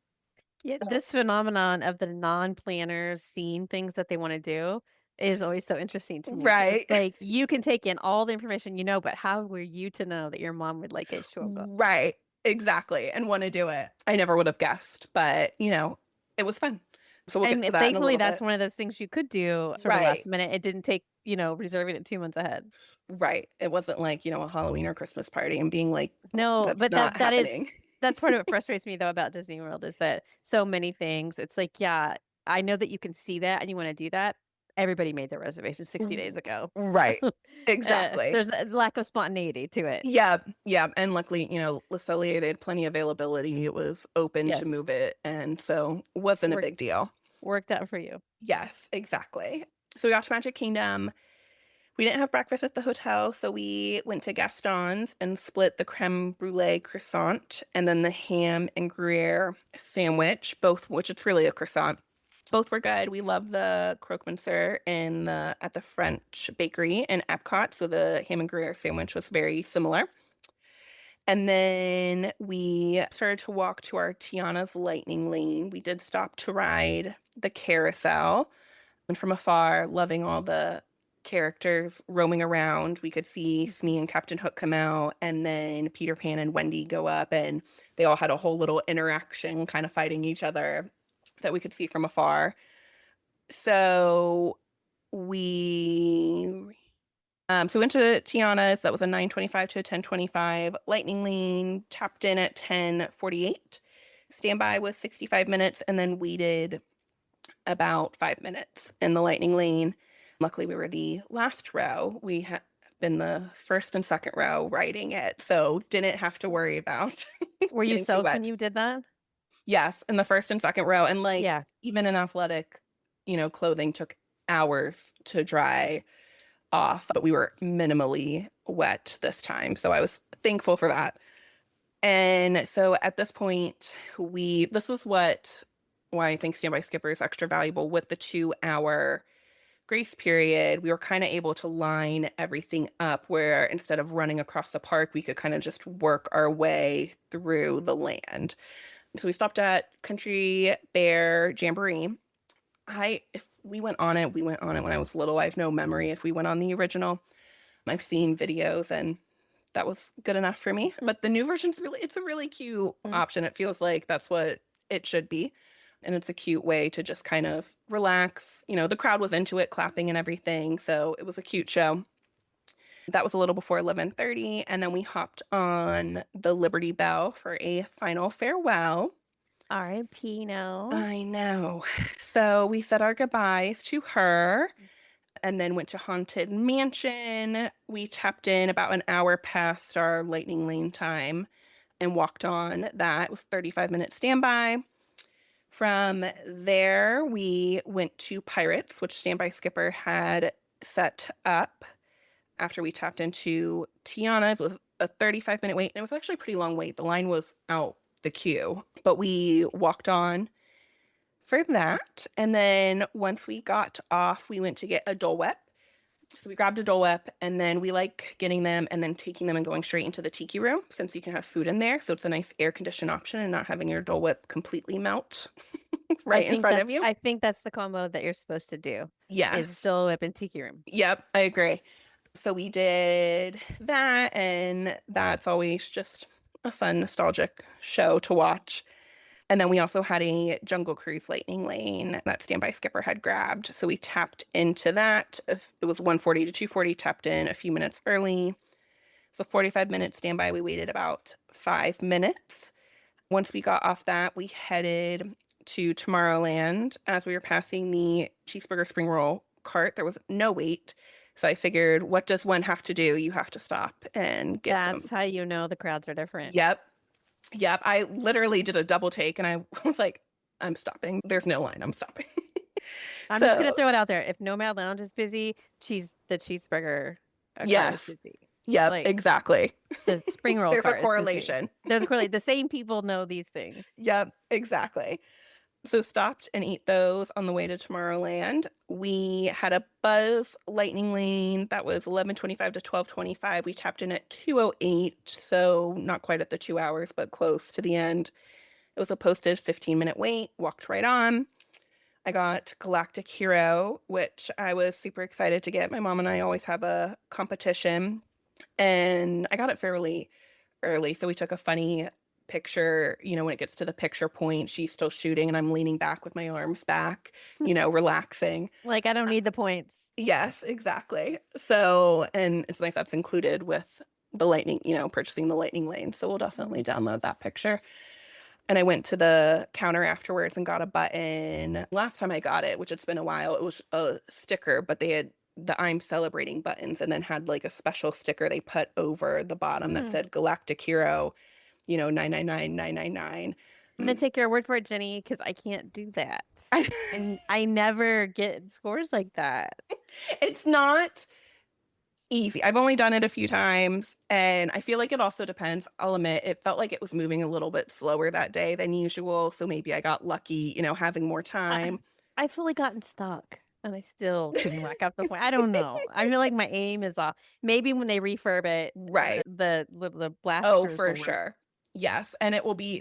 Yeah, this phenomenon of the non-planners seeing things that they want to do is always so interesting to me. Right. It's like you can take in all the information but how were you to know that your mom would like H2O Glow? Right. Exactly. And want to do it. I never would have guessed, but it was fun. So we'll get to that thankfully, in a that's bit. one of those things you could do sort of last minute. It didn't take, reserving it 2 months ahead. Right. It wasn't like, a Halloween or Christmas party and being like, no, that's but not that is happening. That's part of what frustrates me though about Disney World is that so many things, it's like, yeah, I know that you can see that and you want to do that. Everybody made their reservations 60 days ago. Right. Exactly. There's a lack of spontaneity to it. Yeah, yeah. And luckily, Lucelia, they had plenty of availability. It was open to Yes. move it. And so wasn't a Worked big deal. worked out for you. Yes, exactly. So we got to Magic Kingdom. We didn't have breakfast at the hotel, so we went to Gaston's and split the creme brulee croissant and then the ham and Gruyere sandwich, both which it's really a croissant. Both were good. We love the croque monsieur at the French bakery in Epcot, so the ham and Gruyere sandwich was very similar. And then we started to walk to our Tiana's Lightning Lane. We did stop to ride the carousel. And from afar, loving all the characters roaming around. We could see Smee and Captain Hook come out, and then Peter Pan and Wendy go up, and they all had a whole little interaction, kind of fighting each other that we could see from afar. So we went to Tiana's. That was a 9:25 to a 10:25. Lightning Lane tapped in at 10:48. Standby was 65 minutes, and then waited about 5 minutes in the Lightning Lane. Luckily, we were the last row. We had been the first and second row riding it, so didn't have to worry about Were you getting too soaked wet. when you did that? Yes, in the first and second row. And Yeah. even in athletic, clothing took hours to dry off, but we were minimally wet this time. So I was thankful for that. And so at this point, this is why I think Standby Skipper is extra valuable. With the 2-hour grace period, we were kind of able to line everything up where instead of running across the park, we could kind of just work our way through the land. So we stopped at Country Bear Jamboree. If we went on it when I was little. I have no memory if we went on the original. I've seen videos and that was good enough for me. But the new version's it's a really cute option. It feels like that's what it should be. And it's a cute way to just kind of relax. The crowd was into it, clapping and everything. So it was a cute show. That was a little before 11:30. And then we hopped on the Liberty Bell for a final farewell. R.I.P. No. I know. So we said our goodbyes to her and then went to Haunted Mansion. We tapped in about an hour past our Lightning Lane time and walked on that. It was 35-minute standby. From there, we went to Pirates, which Standby Skipper had set up after we tapped into Tiana. It was a 35-minute wait, and it was actually a pretty long wait. The line was out the queue, but we walked on for that. And then once we got off, we went to get a Dole Whip. So we grabbed a Dole Whip, and then we like getting them and then taking them and going straight into the tiki room since you can have food in there. So it's a nice air-conditioned option and not having your Dole Whip completely melt right in front of you. I think that's the combo that you're supposed to do. Yes. Is Dole Whip and tiki room. Yep, I agree. So we did that, and that's always just a fun, nostalgic show to watch. And then we also had a Jungle Cruise Lightning Lane that Standby Skipper had grabbed. So we tapped into that. It was 1:40 to 2:40, tapped in a few minutes early. So 45-minute standby, we waited about 5 minutes. Once we got off that, we headed to Tomorrowland. As we were passing the cheeseburger spring roll cart, there was no wait. So I figured, what does one have to do? You have to stop and get some. That's how you know the crowds are different. Yep. I literally did a double take and I was like, I'm stopping. There's no line. I'm stopping. I'm just going to throw it out there. If Nomad Lounge is busy, the cheeseburger yes. is busy. Yep, exactly. The spring roll There's cart a correlation. There's a correlation. The same people know these things. Yep, exactly. So stopped and ate those on the way to Tomorrowland. We had a Buzz Lightning Lane that was 11:25 to 12:25. We tapped in at 2:08, so not quite at the 2 hours, but close to the end. It was a posted 15-minute wait. Walked right on. I got Galactic Hero, which I was super excited to get. My mom and I always have a competition, and I got it fairly early, so we took a funny picture. When it gets to the picture point, she's still shooting and I'm leaning back with my arms back, relaxing. Like, I don't need the points. Yes, exactly. So, and it's nice that's included with the lightning, purchasing the lightning lane. So we'll definitely download that picture. And I went to the counter afterwards and got a button. Last time I got it, which it's been a while, it was a sticker, but they had the I'm celebrating buttons and then had like a special sticker they put over the bottom that said Galactic Hero, 999,999. I'm gonna take your word for it, Jenny, because I can't do that. And I never get scores like that. It's not easy. I've only done it a few times, and I feel like it also depends. I'll admit, it felt like it was moving a little bit slower that day than usual, so maybe I got lucky, having more time. I've fully gotten stuck, and I still couldn't rack up the point. I don't know. I feel like my aim is off. Maybe when they refurb it, Right. the blasters. Oh, for will work. sure. Yes, and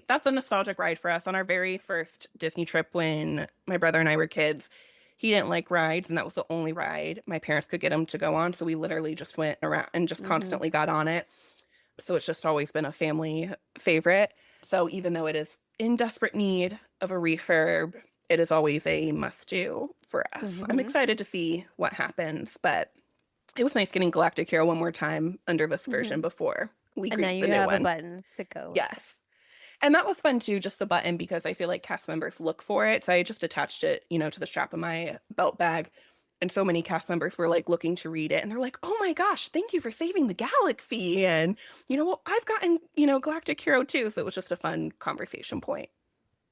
that's a nostalgic ride for us. On our very first Disney trip when my brother and I were kids, he didn't like rides, and that was the only ride my parents could get him to go on. So we literally just went around and just constantly got on it. So it's just always been a family favorite. So even though it is in desperate need of a refurb, it is always a must-do for us. I'm excited to see what happens, but it was nice getting Galactic Hero one more time under this version before we And now greet you the new have a one. button to go. Yes. And that was fun too, just the button, because I feel like cast members look for it. So I just attached it, to the strap of my belt bag. And so many cast members were like looking to read it. And they're like, oh my gosh, thank you for saving the galaxy. And, well, I've gotten, Galactic Hero too. So it was just a fun conversation point.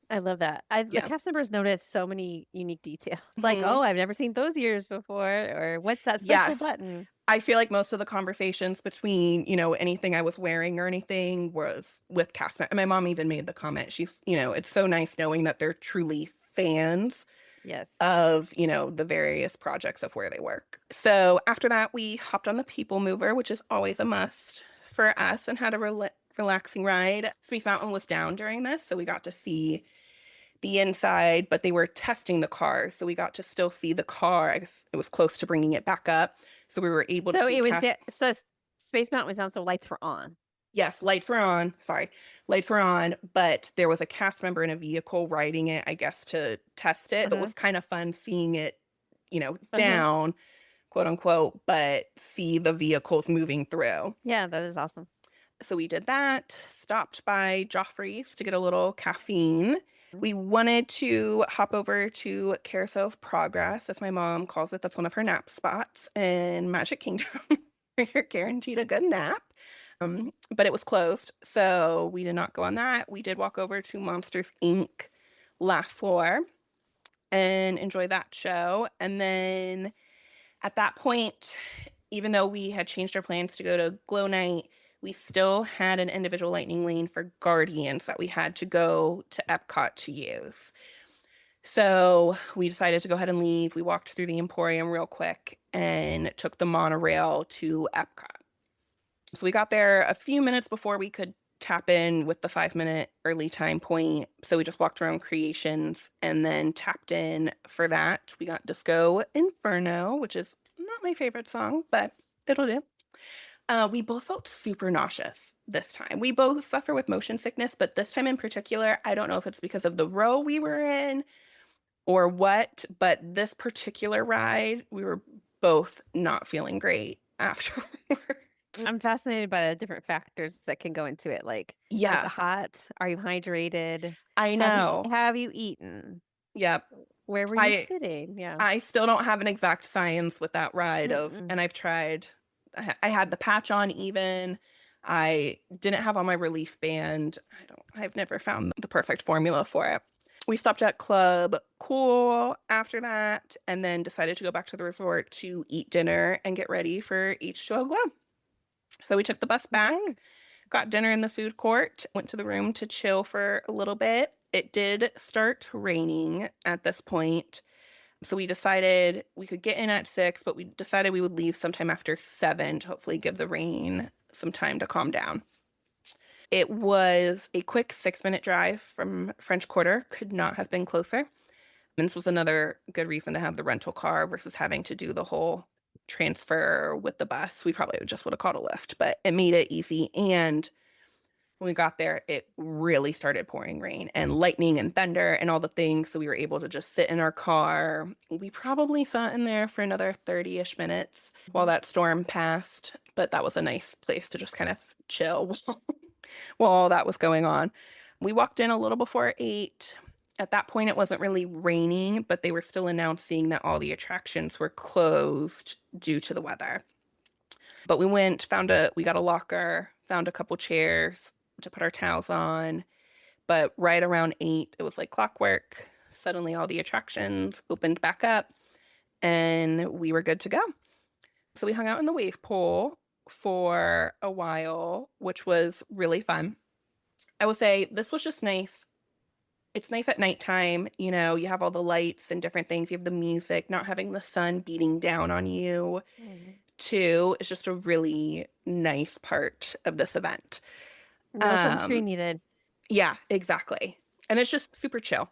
I love that. The cast members notice so many unique details. Like, Mhm. oh, I've never seen those ears before. Or what's that special Yes. button? I feel like most of the conversations between, anything I was wearing or anything was with cast members. My mom even made the comment. She's, it's so nice knowing that they're truly fans Yes. of, the various projects of where they work. So after that, we hopped on the People Mover, which is always a must for us, and had a relaxing ride. Space Mountain was down during this, so we got to see the inside, but they were testing the car, so we got to still see the car. I guess it was close to bringing it back up, so we were able to see. So Space Mountain was down, so lights were on. Yes, lights were on. Sorry, lights were on, but there was a cast member in a vehicle riding it, I guess, to test it. It was kind of fun seeing it, down, quote unquote, but see the vehicles moving through. Yeah, that is awesome. So we did that, stopped by Joffrey's to get a little caffeine. We wanted to hop over to Carousel of Progress, as my mom calls it. That's one of her nap spots in Magic Kingdom, where you're guaranteed a good nap. But it was closed, so we did not go on that. We did walk over to Monsters, Inc. Laugh Floor and enjoy that show. And then at that point, even though we had changed our plans to go to Glow Night, we still had an individual lightning lane for Guardians that we had to go to Epcot to use. So we decided to go ahead and leave. We walked through the Emporium real quick and took the monorail to Epcot. So we got there a few minutes before we could tap in with the 5-minute early time point. So we just walked around Creations and then tapped in for that. We got Disco Inferno, which is not my favorite song, but it'll do. We both felt super nauseous this time. We both suffer with motion sickness, but this time in particular, I don't know if it's because of the row we were in or what, but this particular ride, we were both not feeling great afterwards. I'm fascinated by the different factors that can go into it. Like, is it hot? Are you hydrated? I know. Have you eaten? Yep. Where were you sitting? Yeah. I still don't have an exact science with that ride and I've tried. I had the patch on even. I didn't have on my relief band. I've never found the perfect formula for it. We stopped at Club Cool after that and then decided to go back to the resort to eat dinner and get ready for H2O Glow. So we took the bus back, got dinner in the food court, went to the room to chill for a little bit. It did start raining at this point. So we decided we could get in at 6, but we decided we would leave sometime after 7 to hopefully give the rain some time to calm down. It was a quick 6-minute drive from French Quarter. Could not have been closer. And this was another good reason to have the rental car versus having to do the whole transfer with the bus. We probably just would have called a Lyft, but it made it easy. And When we got there, it really started pouring rain and lightning and thunder and all the things. So we were able to just sit in our car. We probably sat in there for another 30-ish minutes while that storm passed. But that was a nice place to just kind of chill while all that was going on. We walked in a little before 8. At that point, it wasn't really raining, but they were still announcing that all the attractions were closed due to the weather. But we got a locker, found a couple chairs to put our towels on. But right around 8, it was like clockwork. Suddenly all the attractions opened back up and we were good to go. So we hung out in the wave pool for a while, which was really fun. I will say this was just nice. It's nice at nighttime, you know, you have all the lights and different things. You have the music, not having the sun beating down on you, too. It's just a really nice part of this event. No sunscreen needed. Yeah, exactly. And it's just super chill.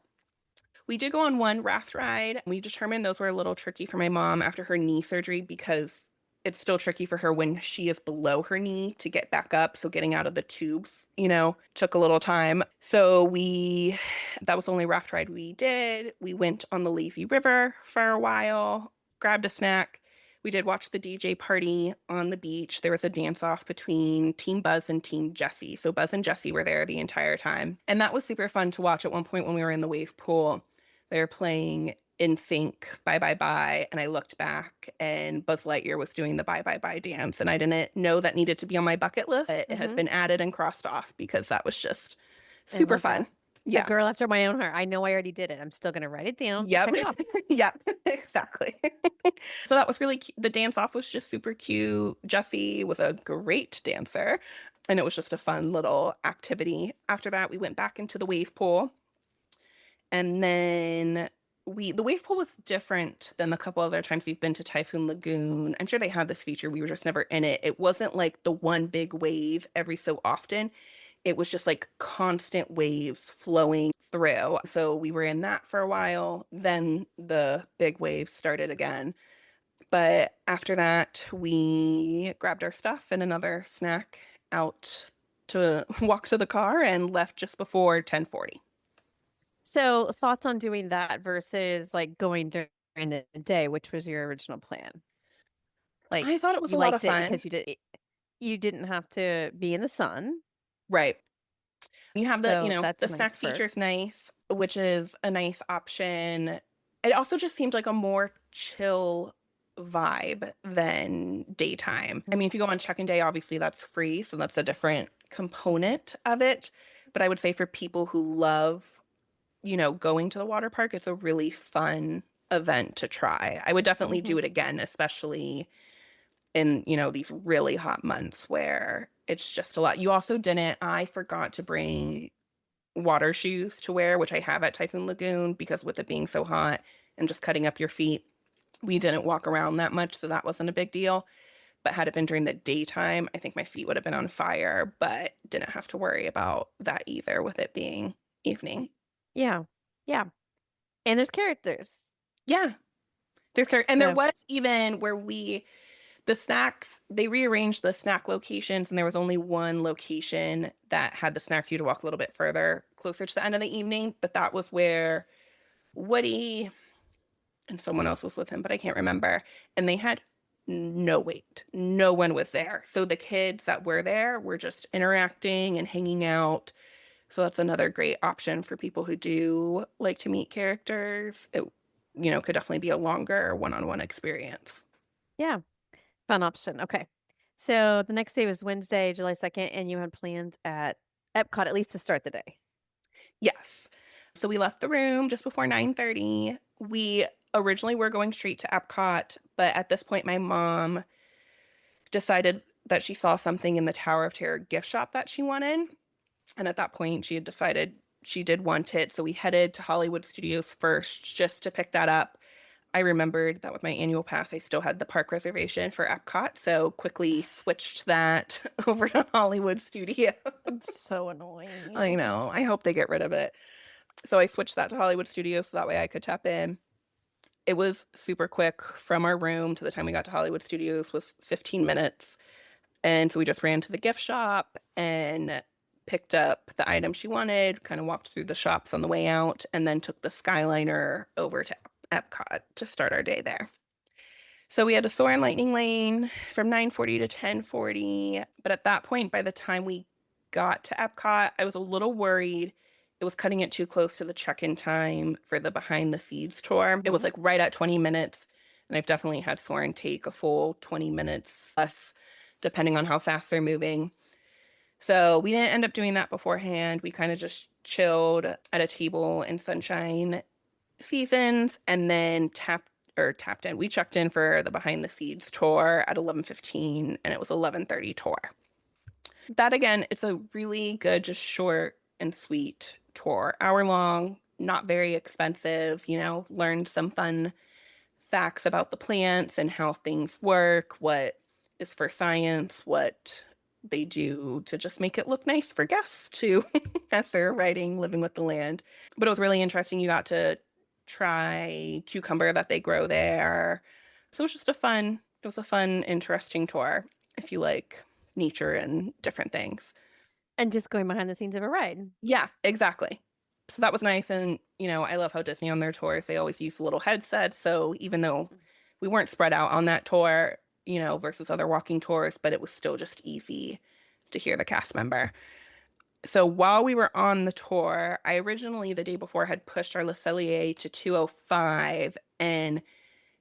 We did go on one raft ride. We determined those were a little tricky for my mom after her knee surgery because it's still tricky for her when she is below her knee to get back up. So getting out of the tubes, you know, took a little time. So that was the only raft ride we did. We went on the lazy river for a while, grabbed a snack. We did watch the DJ party on the beach. There was a dance off between Team Buzz and Team Jessie. So Buzz and Jessie were there the entire time. And that was super fun to watch. At one point when we were in the wave pool, they were playing In Sync, Bye Bye Bye. And I looked back and Buzz Lightyear was doing the Bye Bye Bye dance. And I didn't know that needed to be on my bucket list. It has been added and crossed off because that was just super fun. That. Yeah. A girl after my own heart. I know I already did it. I'm still going to write it down. Yep. Check it off. Yep, exactly. So that was really cute. The dance off was just super cute. Jessie was a great dancer, and it was just a fun little activity. After that, we went back into the wave pool, and then the wave pool was different than the couple other times we've been to Typhoon Lagoon. I'm sure they had this feature. We were just never in it. It wasn't like the one big wave every so often. It was just like constant waves flowing through. So we were in that for a while. Then the big wave started again. But after that, we grabbed our stuff and another snack out to walk to the car and left just before 10:40. So thoughts on doing that versus like going during the day, which was your original plan? Like I thought it was you a lot of liked it fun. because you didn't have to be in the sun. Right. You have So the that's a nice snack perk. feature's nice, which is a nice option. It also just seemed like a more chill vibe than daytime. I mean, if you go on check-in day, obviously that's free, so that's a different component of it. But I would say for people who love, going to the water park, it's a really fun event to try. I would definitely do it again, especially in, these really hot months where it's just a lot. I forgot to bring water shoes to wear, which I have at Typhoon Lagoon, because with it being so hot and just cutting up your feet, we didn't walk around that much, so that wasn't a big deal. But had it been during the daytime, I think my feet would have been on fire, but didn't have to worry about that either with it being evening. Yeah. Yeah. And there's characters. Yeah. And there was even where the snacks, they rearranged the snack locations, and there was only one location that had the snacks. You had to walk a little bit further, closer to the end of the evening, but that was where Woody and someone else was with him, but I can't remember. And they had no wait. No one was there. So the kids that were there were just interacting and hanging out. So that's another great option for people who do like to meet characters. It, could definitely be a longer one-on-one experience. Yeah. Fun option. Okay. So the next day was Wednesday, July 2nd, and you had plans at Epcot, at least to start the day. Yes. So we left the room just before 9:30. We originally were going straight to Epcot, but at this point, my mom decided that she saw something in the Tower of Terror gift shop that she wanted. And at that point, she had decided she did want it. So we headed to Hollywood Studios first just to pick that up. I remembered that with my annual pass, I still had the park reservation for Epcot. So quickly switched that over to Hollywood Studios. It's so annoying. I know. I hope they get rid of it. So I switched that to Hollywood Studios so that way I could tap in. It was super quick. From our room to the time we got to Hollywood Studios was 15 minutes. And so we just ran to the gift shop and picked up the item she wanted, kind of walked through the shops on the way out, and then took the Skyliner over to Epcot to start our day there. So we had to soar in Lightning Lane from 9:40 to 10:40. But at that point, by the time we got to Epcot, I was a little worried it was cutting it too close to the check-in time for the behind the scenes tour. It was like right at 20 minutes. And I've definitely had Soarin' take a full 20 minutes plus, depending on how fast they're moving. So we didn't end up doing that beforehand. We kind of just chilled at a table in Sunshine Seasons and then tapped in. We checked in for the behind the scenes tour at 11:15 and it was 11:30 tour. That again, it's a really good, just short and sweet tour. Hour long, not very expensive, learned some fun facts about the plants and how things work, what is for science, what they do to just make it look nice for guests too, as they're writing Living with the Land. But it was really interesting. You got to try cucumber that they grow there. So it was just a fun, interesting tour if you like nature and different things. And just going behind the scenes of a ride. Yeah, exactly. So that was nice. And, I love how Disney on their tours, they always use little headsets. So even though we weren't spread out on that tour, versus other walking tours, but it was still just easy to hear the cast member. So while we were on the tour, I originally the day before had pushed our Le Cellier to 205, and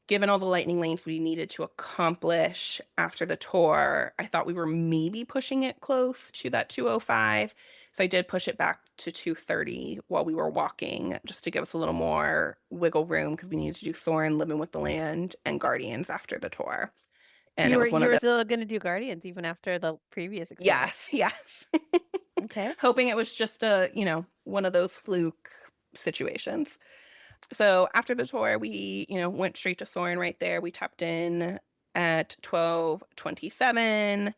given all the lightning lanes we needed to accomplish after the tour, I thought we were maybe pushing it close to that 205. So I did push it back to 230 while we were walking, just to give us a little more wiggle room because we needed to do Soarin', Living with the Land, and Guardians after the tour. And you it was were, you still going to do Guardians even after the previous experience. Yes. Okay. Hoping it was just a, one of those fluke situations. So after the tour, we, went straight to Soarin' right there. We tapped in at 12:27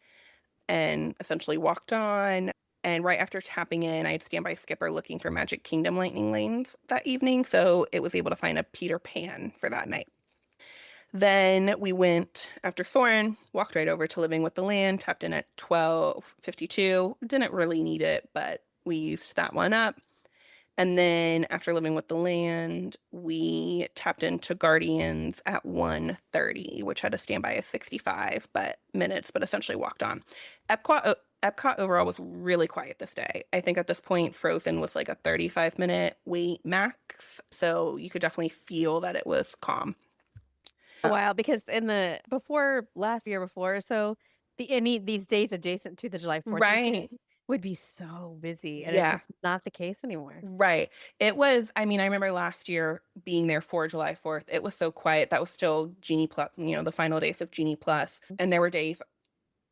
and essentially walked on. And right after tapping in, I had standby skipper looking for Magic Kingdom lightning lanes that evening. So it was able to find a Peter Pan for that night. Then we went, after Soarin', walked right over to Living with the Land, tapped in at 12:52. Didn't really need it, but we used that one up. And then after Living with the Land, we tapped into Guardians at 1:30, which had a standby of 65 minutes, but essentially walked on. Epcot overall was really quiet this day. I think at this point, Frozen was like a 35-minute wait max. So you could definitely feel that it was calm. Wow, because last year before, so these days adjacent to the July 4th right would be so busy, and yeah. it's just not the case anymore. Right. It was, I remember last year being there for July 4th. It was so quiet. That was still Genie Plus, the final days of Genie Plus. And there were days,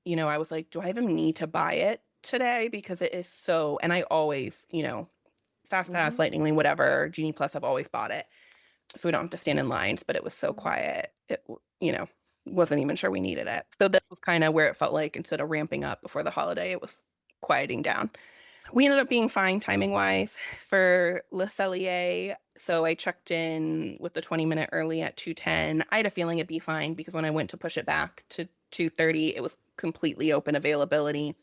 I was like, do I even need to buy it today? Because it is so, and I always, Fast Pass, Lightning Lane, whatever, Genie Plus, I've always bought it. So we don't have to stand in lines, but it was so quiet. It, wasn't even sure we needed it. So this was kind of where it felt like instead of ramping up before the holiday, it was quieting down. We ended up being fine timing wise for Le Cellier. So I checked in with the 20-minute early at 2:10. I had a feeling it'd be fine because when I went to push it back to 2:30, it was completely open availability.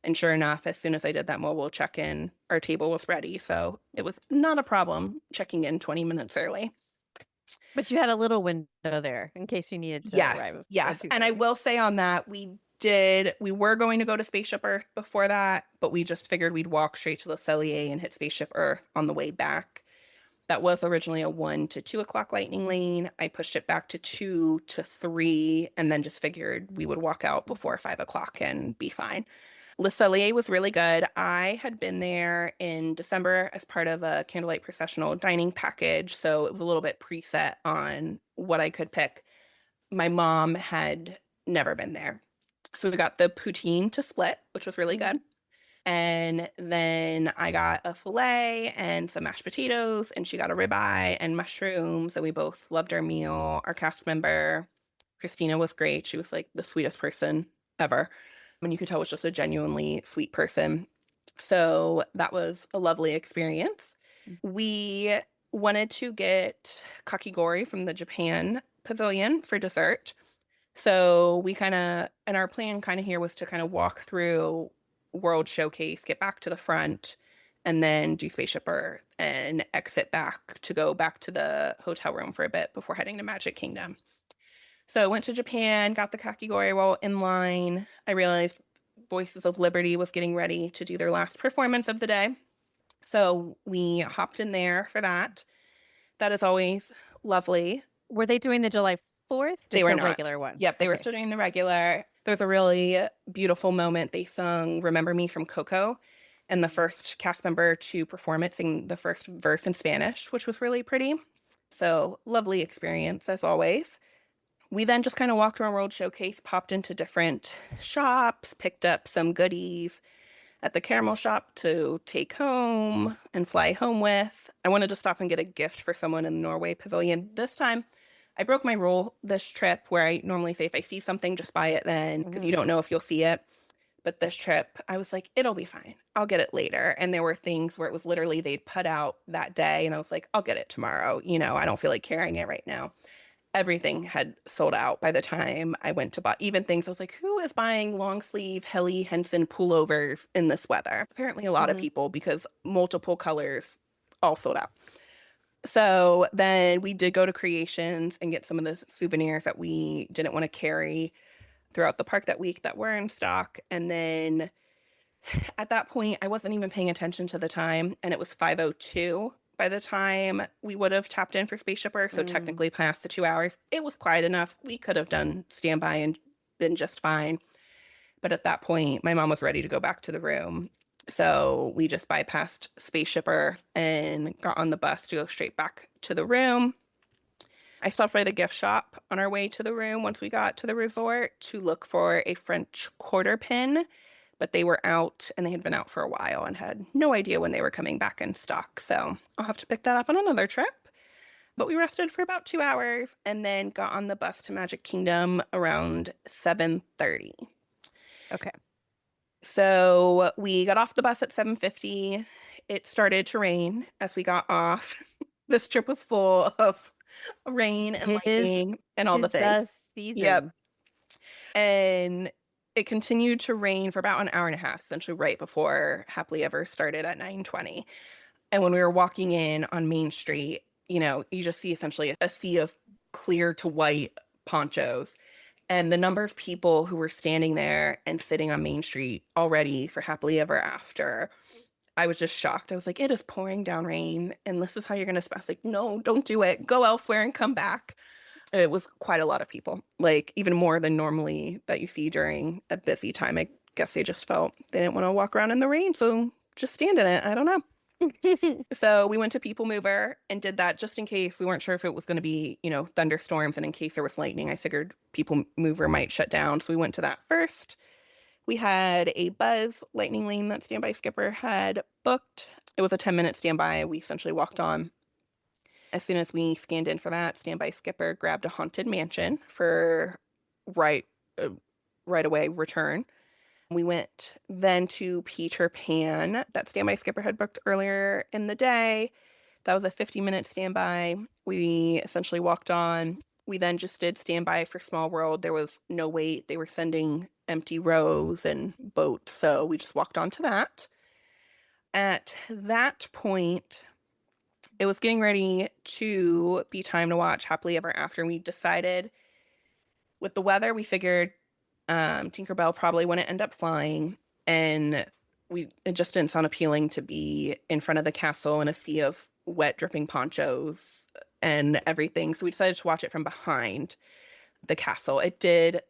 And sure enough, as soon as I did that mobile check-in, our table was ready. So it was not a problem checking in 20 minutes early. But you had a little window there in case you needed to arrive. Yes. And I will say on that, we were going to go to Spaceship Earth before that, but we just figured we'd walk straight to Le Cellier and hit Spaceship Earth on the way back. That was originally a 1 to 2 o'clock lightning lane. I pushed it back to 2 to 3 and then just figured we would walk out before 5 o'clock and be fine. Le Cellier was really good. I had been there in December as part of a candlelight processional dining package, so it was a little bit preset on what I could pick. My mom had never been there. So we got the poutine to split, which was really good. And then I got a filet and some mashed potatoes, and she got a ribeye and mushrooms, and we both loved our meal. Our cast member, Christina, was great. She was like the sweetest person ever. And you could tell was just a genuinely sweet person. So that was a lovely experience. We wanted to get kakigori from the Japan pavilion for dessert. So we and our plan here was to walk through World Showcase, get back to the front, and then do Spaceship Earth and exit back to go back to the hotel room for a bit before heading to Magic Kingdom. So I went to Japan, got the kakigori while in line. I realized Voices of Liberty was getting ready to do their last performance of the day. So we hopped in there for that. That is always lovely. Were they doing the July 4th? Just They were the not. regular one? Yep, they were Okay. still doing the regular. There's a really beautiful moment. They sung Remember Me from Coco, and the first cast member to perform it sing the first verse in Spanish, which was really pretty. So lovely experience as always. We then just kind of walked around World Showcase, popped into different shops, picked up some goodies at the caramel shop to take home and fly home with. I wanted to stop and get a gift for someone in the Norway Pavilion. This time, I broke my rule this trip where I normally say if I see something, just buy it then, because you don't know if you'll see it. But this trip, I was like, it'll be fine. I'll get it later. And there were things where it was literally they'd put out that day, and I was like, I'll get it tomorrow. I don't feel like carrying it right now. Everything had sold out by the time I went to buy even things. I was like, who is buying long sleeve Helly Hansen pullovers in this weather? Apparently a lot of people, because multiple colors all sold out. So then we did go to Creations and get some of the souvenirs that we didn't want to carry throughout the park that week that were in stock. And then at that point, I wasn't even paying attention to the time, and it was 5:02 by the time we would have tapped in for Spaceship Earth, so technically past the 2 hours. It was quiet enough. We could have done standby and been just fine. But at that point, my mom was ready to go back to the room. So we just bypassed Spaceship Earth and got on the bus to go straight back to the room. I stopped by the gift shop on our way to the room once we got to the resort to look for a French quarter pin, but they were out, and they had been out for a while and had no idea when they were coming back in stock. So I'll have to pick that up on another trip. But we rested for about 2 hours and then got on the bus to Magic Kingdom around 7:30. Okay. So we got off the bus at 7:50. It started to rain as we got off. This trip was full of rain and lightning and all the things. Season. Yep. And it continued to rain for about an hour and a half, essentially right before Happily Ever started at 9:20. And when we were walking in on Main Street, you just see essentially a sea of clear to white ponchos. And the number of people who were standing there and sitting on Main Street already for Happily Ever After, I was just shocked. I was like, it is pouring down rain, and this is how you're going to spend. I was like, no, don't do it. Go elsewhere and come back. It was quite a lot of people, like even more than normally that you see during a busy time. I guess they just felt they didn't want to walk around in the rain, so just stand in it. I don't know. So we went to People Mover and did that just in case. We weren't sure if it was going to be, thunderstorms, and in case there was lightning, I figured People Mover might shut down. So we went to that first. We had a Buzz Lightning Lane that Standby Skipper had booked. It was a 10-minute standby. We essentially walked on. As soon as we scanned in for that, Standby Skipper grabbed a Haunted Mansion for right away return. We went then to Peter Pan that Standby Skipper had booked earlier in the day. That was a 50-minute standby. We essentially walked on. We then just did standby for Small World. There was no wait. They were sending empty rows and boats, so we just walked on to that. At that point, it was getting ready to be time to watch Happily Ever After. We decided with the weather, we figured Tinkerbell probably wouldn't end up flying, and it just didn't sound appealing to be in front of the castle in a sea of wet dripping ponchos and everything. So we decided to watch it from behind the castle. It did,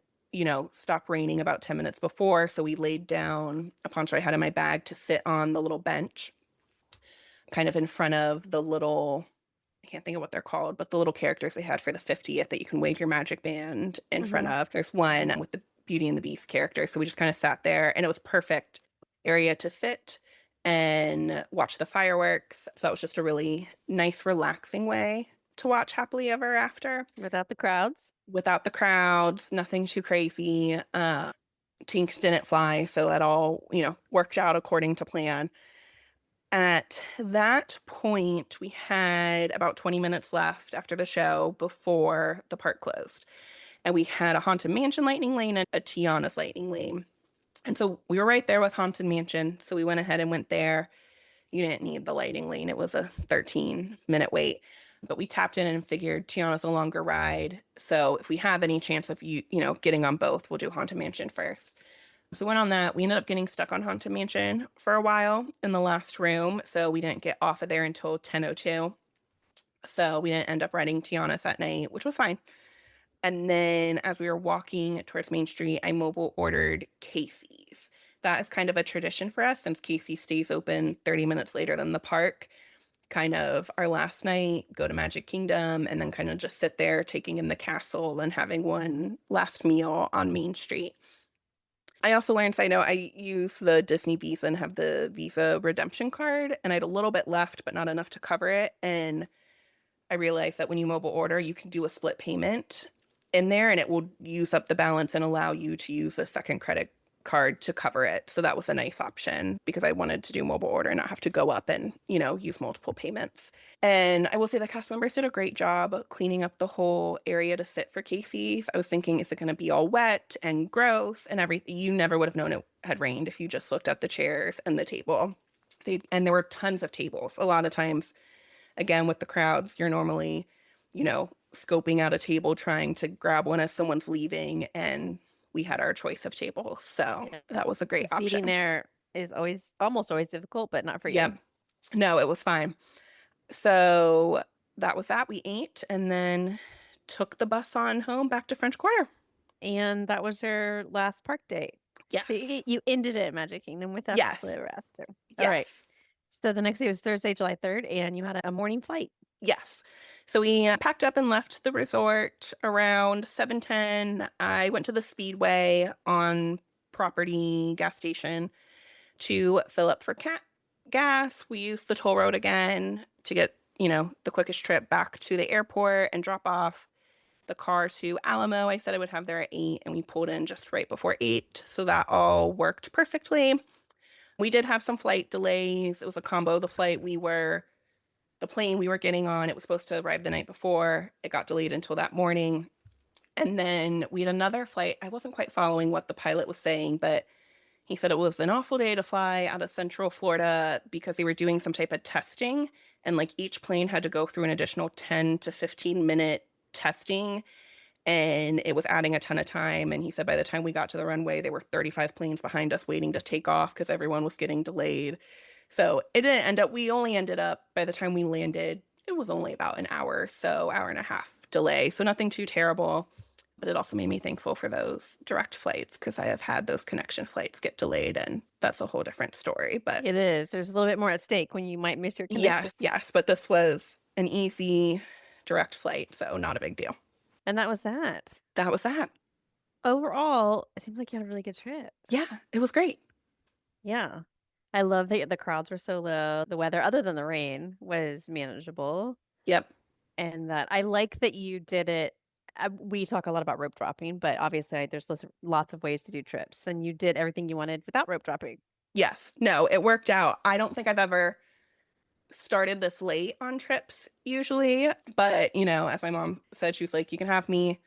stop raining about 10 minutes before, so we laid down a poncho I had in my bag to sit on the little bench kind of in front of the little, I can't think of what they're called, but the little characters they had for the 50th that you can wave your magic band in front of. There's one with the Beauty and the Beast character. So we just kind of sat there, and it was perfect area to sit and watch the fireworks. So that was just a really nice, relaxing way to watch Happily Ever After. Without the crowds? Without the crowds, nothing too crazy. Tinks didn't fly, so that all, worked out according to plan. At that point, we had about 20 minutes left after the show before the park closed. And we had a Haunted Mansion Lightning Lane and a Tiana's Lightning Lane. And so we were right there with Haunted Mansion. So we went ahead and went there. You didn't need the lighting lane. It was a 13-minute wait. But we tapped in and figured Tiana's a longer ride. So if we have any chance of getting on both, we'll do Haunted Mansion first. So we went on that. We ended up getting stuck on Haunted Mansion for a while in the last room. So we didn't get off of there until 10:02. So we didn't end up riding Tiana's that night, which was fine. And then as we were walking towards Main Street, I mobile ordered Casey's. That is kind of a tradition for us since Casey's stays open 30 minutes later than the park. Kind of our last night, go to Magic Kingdom, and then kind of just sit there taking in the castle and having one last meal on Main Street. I also learned, I know I use the Disney Visa and have the Visa redemption card, and I had a little bit left, but not enough to cover it. And I realized that when you mobile order, you can do a split payment in there and it will use up the balance and allow you to use a second credit card to cover it. So that was a nice option because I wanted to do mobile order and not have to go up and, use multiple payments. And I will say the cast members did a great job cleaning up the whole area to sit for Casey's. I was thinking, is it going to be all wet and gross and everything? You never would have known it had rained if you just looked at the chairs and the table. And there were tons of tables. A lot of times, again, with the crowds, you're normally, scoping out a table, trying to grab one as someone's leaving, and we had our choice of tables. So that was a great option. Seating there is almost always difficult, but not for you. Yeah. No, it was fine. So that was that. We ate and then took the bus on home back to French Quarter. And that was your last park day. Yes. So you ended it at Magic Kingdom with us. Yes. After. Yes. All right. So the next day was Thursday, July 3rd, and you had a morning flight. Yes. So we packed up and left the resort around 7:10. I went to the Speedway on property gas station to fill up for gas. We used the toll road again to get, the quickest trip back to the airport and drop off the car to Alamo. I said I would have there at 8, and we pulled in just right before 8. So that all worked perfectly. We did have some flight delays. It was a combo. The plane we were getting on, it was supposed to arrive the night before. It got delayed until that morning. And then we had another flight. I wasn't quite following what the pilot was saying, but he said it was an awful day to fly out of Central Florida because they were doing some type of testing. And like each plane had to go through an additional 10 to 15 minute testing. And it was adding a ton of time. And he said by the time we got to the runway, there were 35 planes behind us waiting to take off because everyone was getting delayed. So we only ended up, by the time we landed, it was only about an hour and a half delay. So nothing too terrible, but it also made me thankful for those direct flights because I have had those connection flights get delayed and that's a whole different story. But it is. There's a little bit more at stake when you might miss your connection. Yes. But this was an easy direct flight, so not a big deal. And that was that. That was that. Overall, it seems like you had a really good trip. Yeah, it was great. Yeah. I love that the crowds were so low. The weather, other than the rain, was manageable. Yep. And that I like that you did it. We talk a lot about rope dropping, but obviously there's lots of ways to do trips. And you did everything you wanted without rope dropping. Yes. No, it worked out. I don't think I've ever started this late on trips usually. But, as my mom said, she was like, you can have me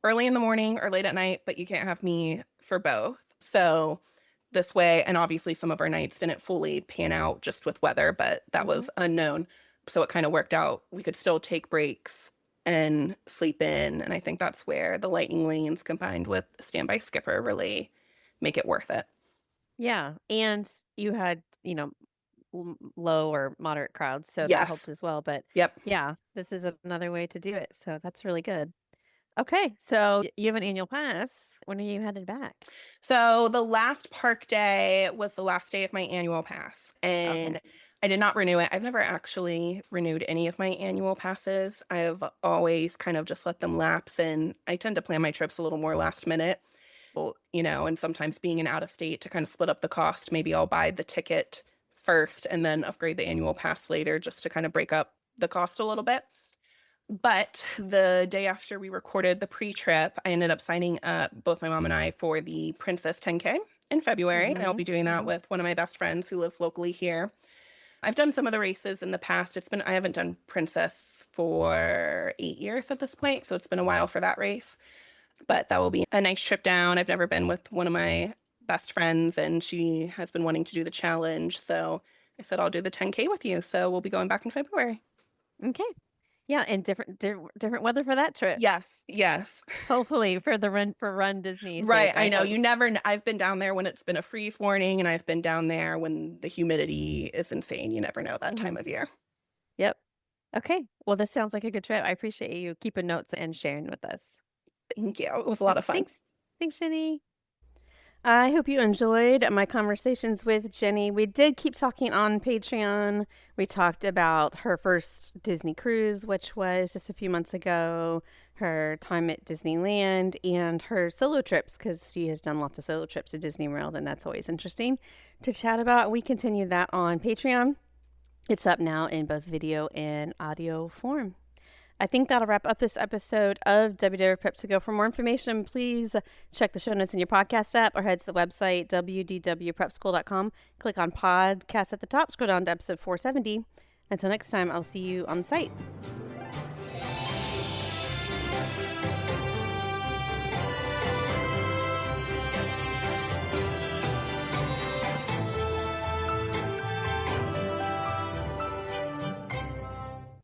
early in the morning or late at night, but you can't have me for both. So this way, and obviously some of our nights didn't fully pan out just with weather, but that was unknown. So it kind of worked out. We could still take breaks and sleep in. And I think that's where the lightning lanes combined with Standby Skipper really make it worth it. Yeah. And you had, low or moderate crowds. So that helped as well. But yeah, this is another way to do it. So that's really good. Okay, so you have an annual pass. When are you headed back? So the last park day was the last day of my annual pass, and I did not renew it. I've never actually renewed any of my annual passes. I've always kind of just let them lapse, and I tend to plan my trips a little more last minute, and sometimes being an out of state to kind of split up the cost. Maybe I'll buy the ticket first and then upgrade the annual pass later just to kind of break up the cost a little bit. But the day after we recorded the pre-trip, I ended up signing up, both my mom and I, for the Princess 10K in February. And I'll be doing that with one of my best friends who lives locally here. I've done some of the races in the past. I haven't done Princess for 8 years at this point, so it's been a while for that race. But that will be a nice trip down. I've never been with one of my best friends, and she has been wanting to do the challenge. So I said, I'll do the 10K with you. So we'll be going back in February. Okay. Yeah, and different weather for that trip. Yes, yes. Hopefully for the Run Disney Right, sake, I know. hope. You never I've been down there when it's been a freeze warning, and I've been down there when the humidity is insane. You never know that time of year. Yep. Okay. Well, this sounds like a good trip. I appreciate you keeping notes and sharing with us. Thank you. It was a lot of fun. Thanks. Thanks, Jenny. I hope you enjoyed my conversations with Genny. We did keep talking on Patreon. We talked about her first Disney cruise, which was just a few months ago, her time at Disneyland, and her solo trips, because she has done lots of solo trips to Disney World, and that's always interesting to chat about. We continue that on Patreon. It's up now in both video and audio form. I think that'll wrap up this episode of WDW Prep To Go. For more information, please check the show notes in your podcast app or head to the website, WDWPrepSchool.com. Click on podcast at the top, scroll down to episode 470. Until next time, I'll see you on the site.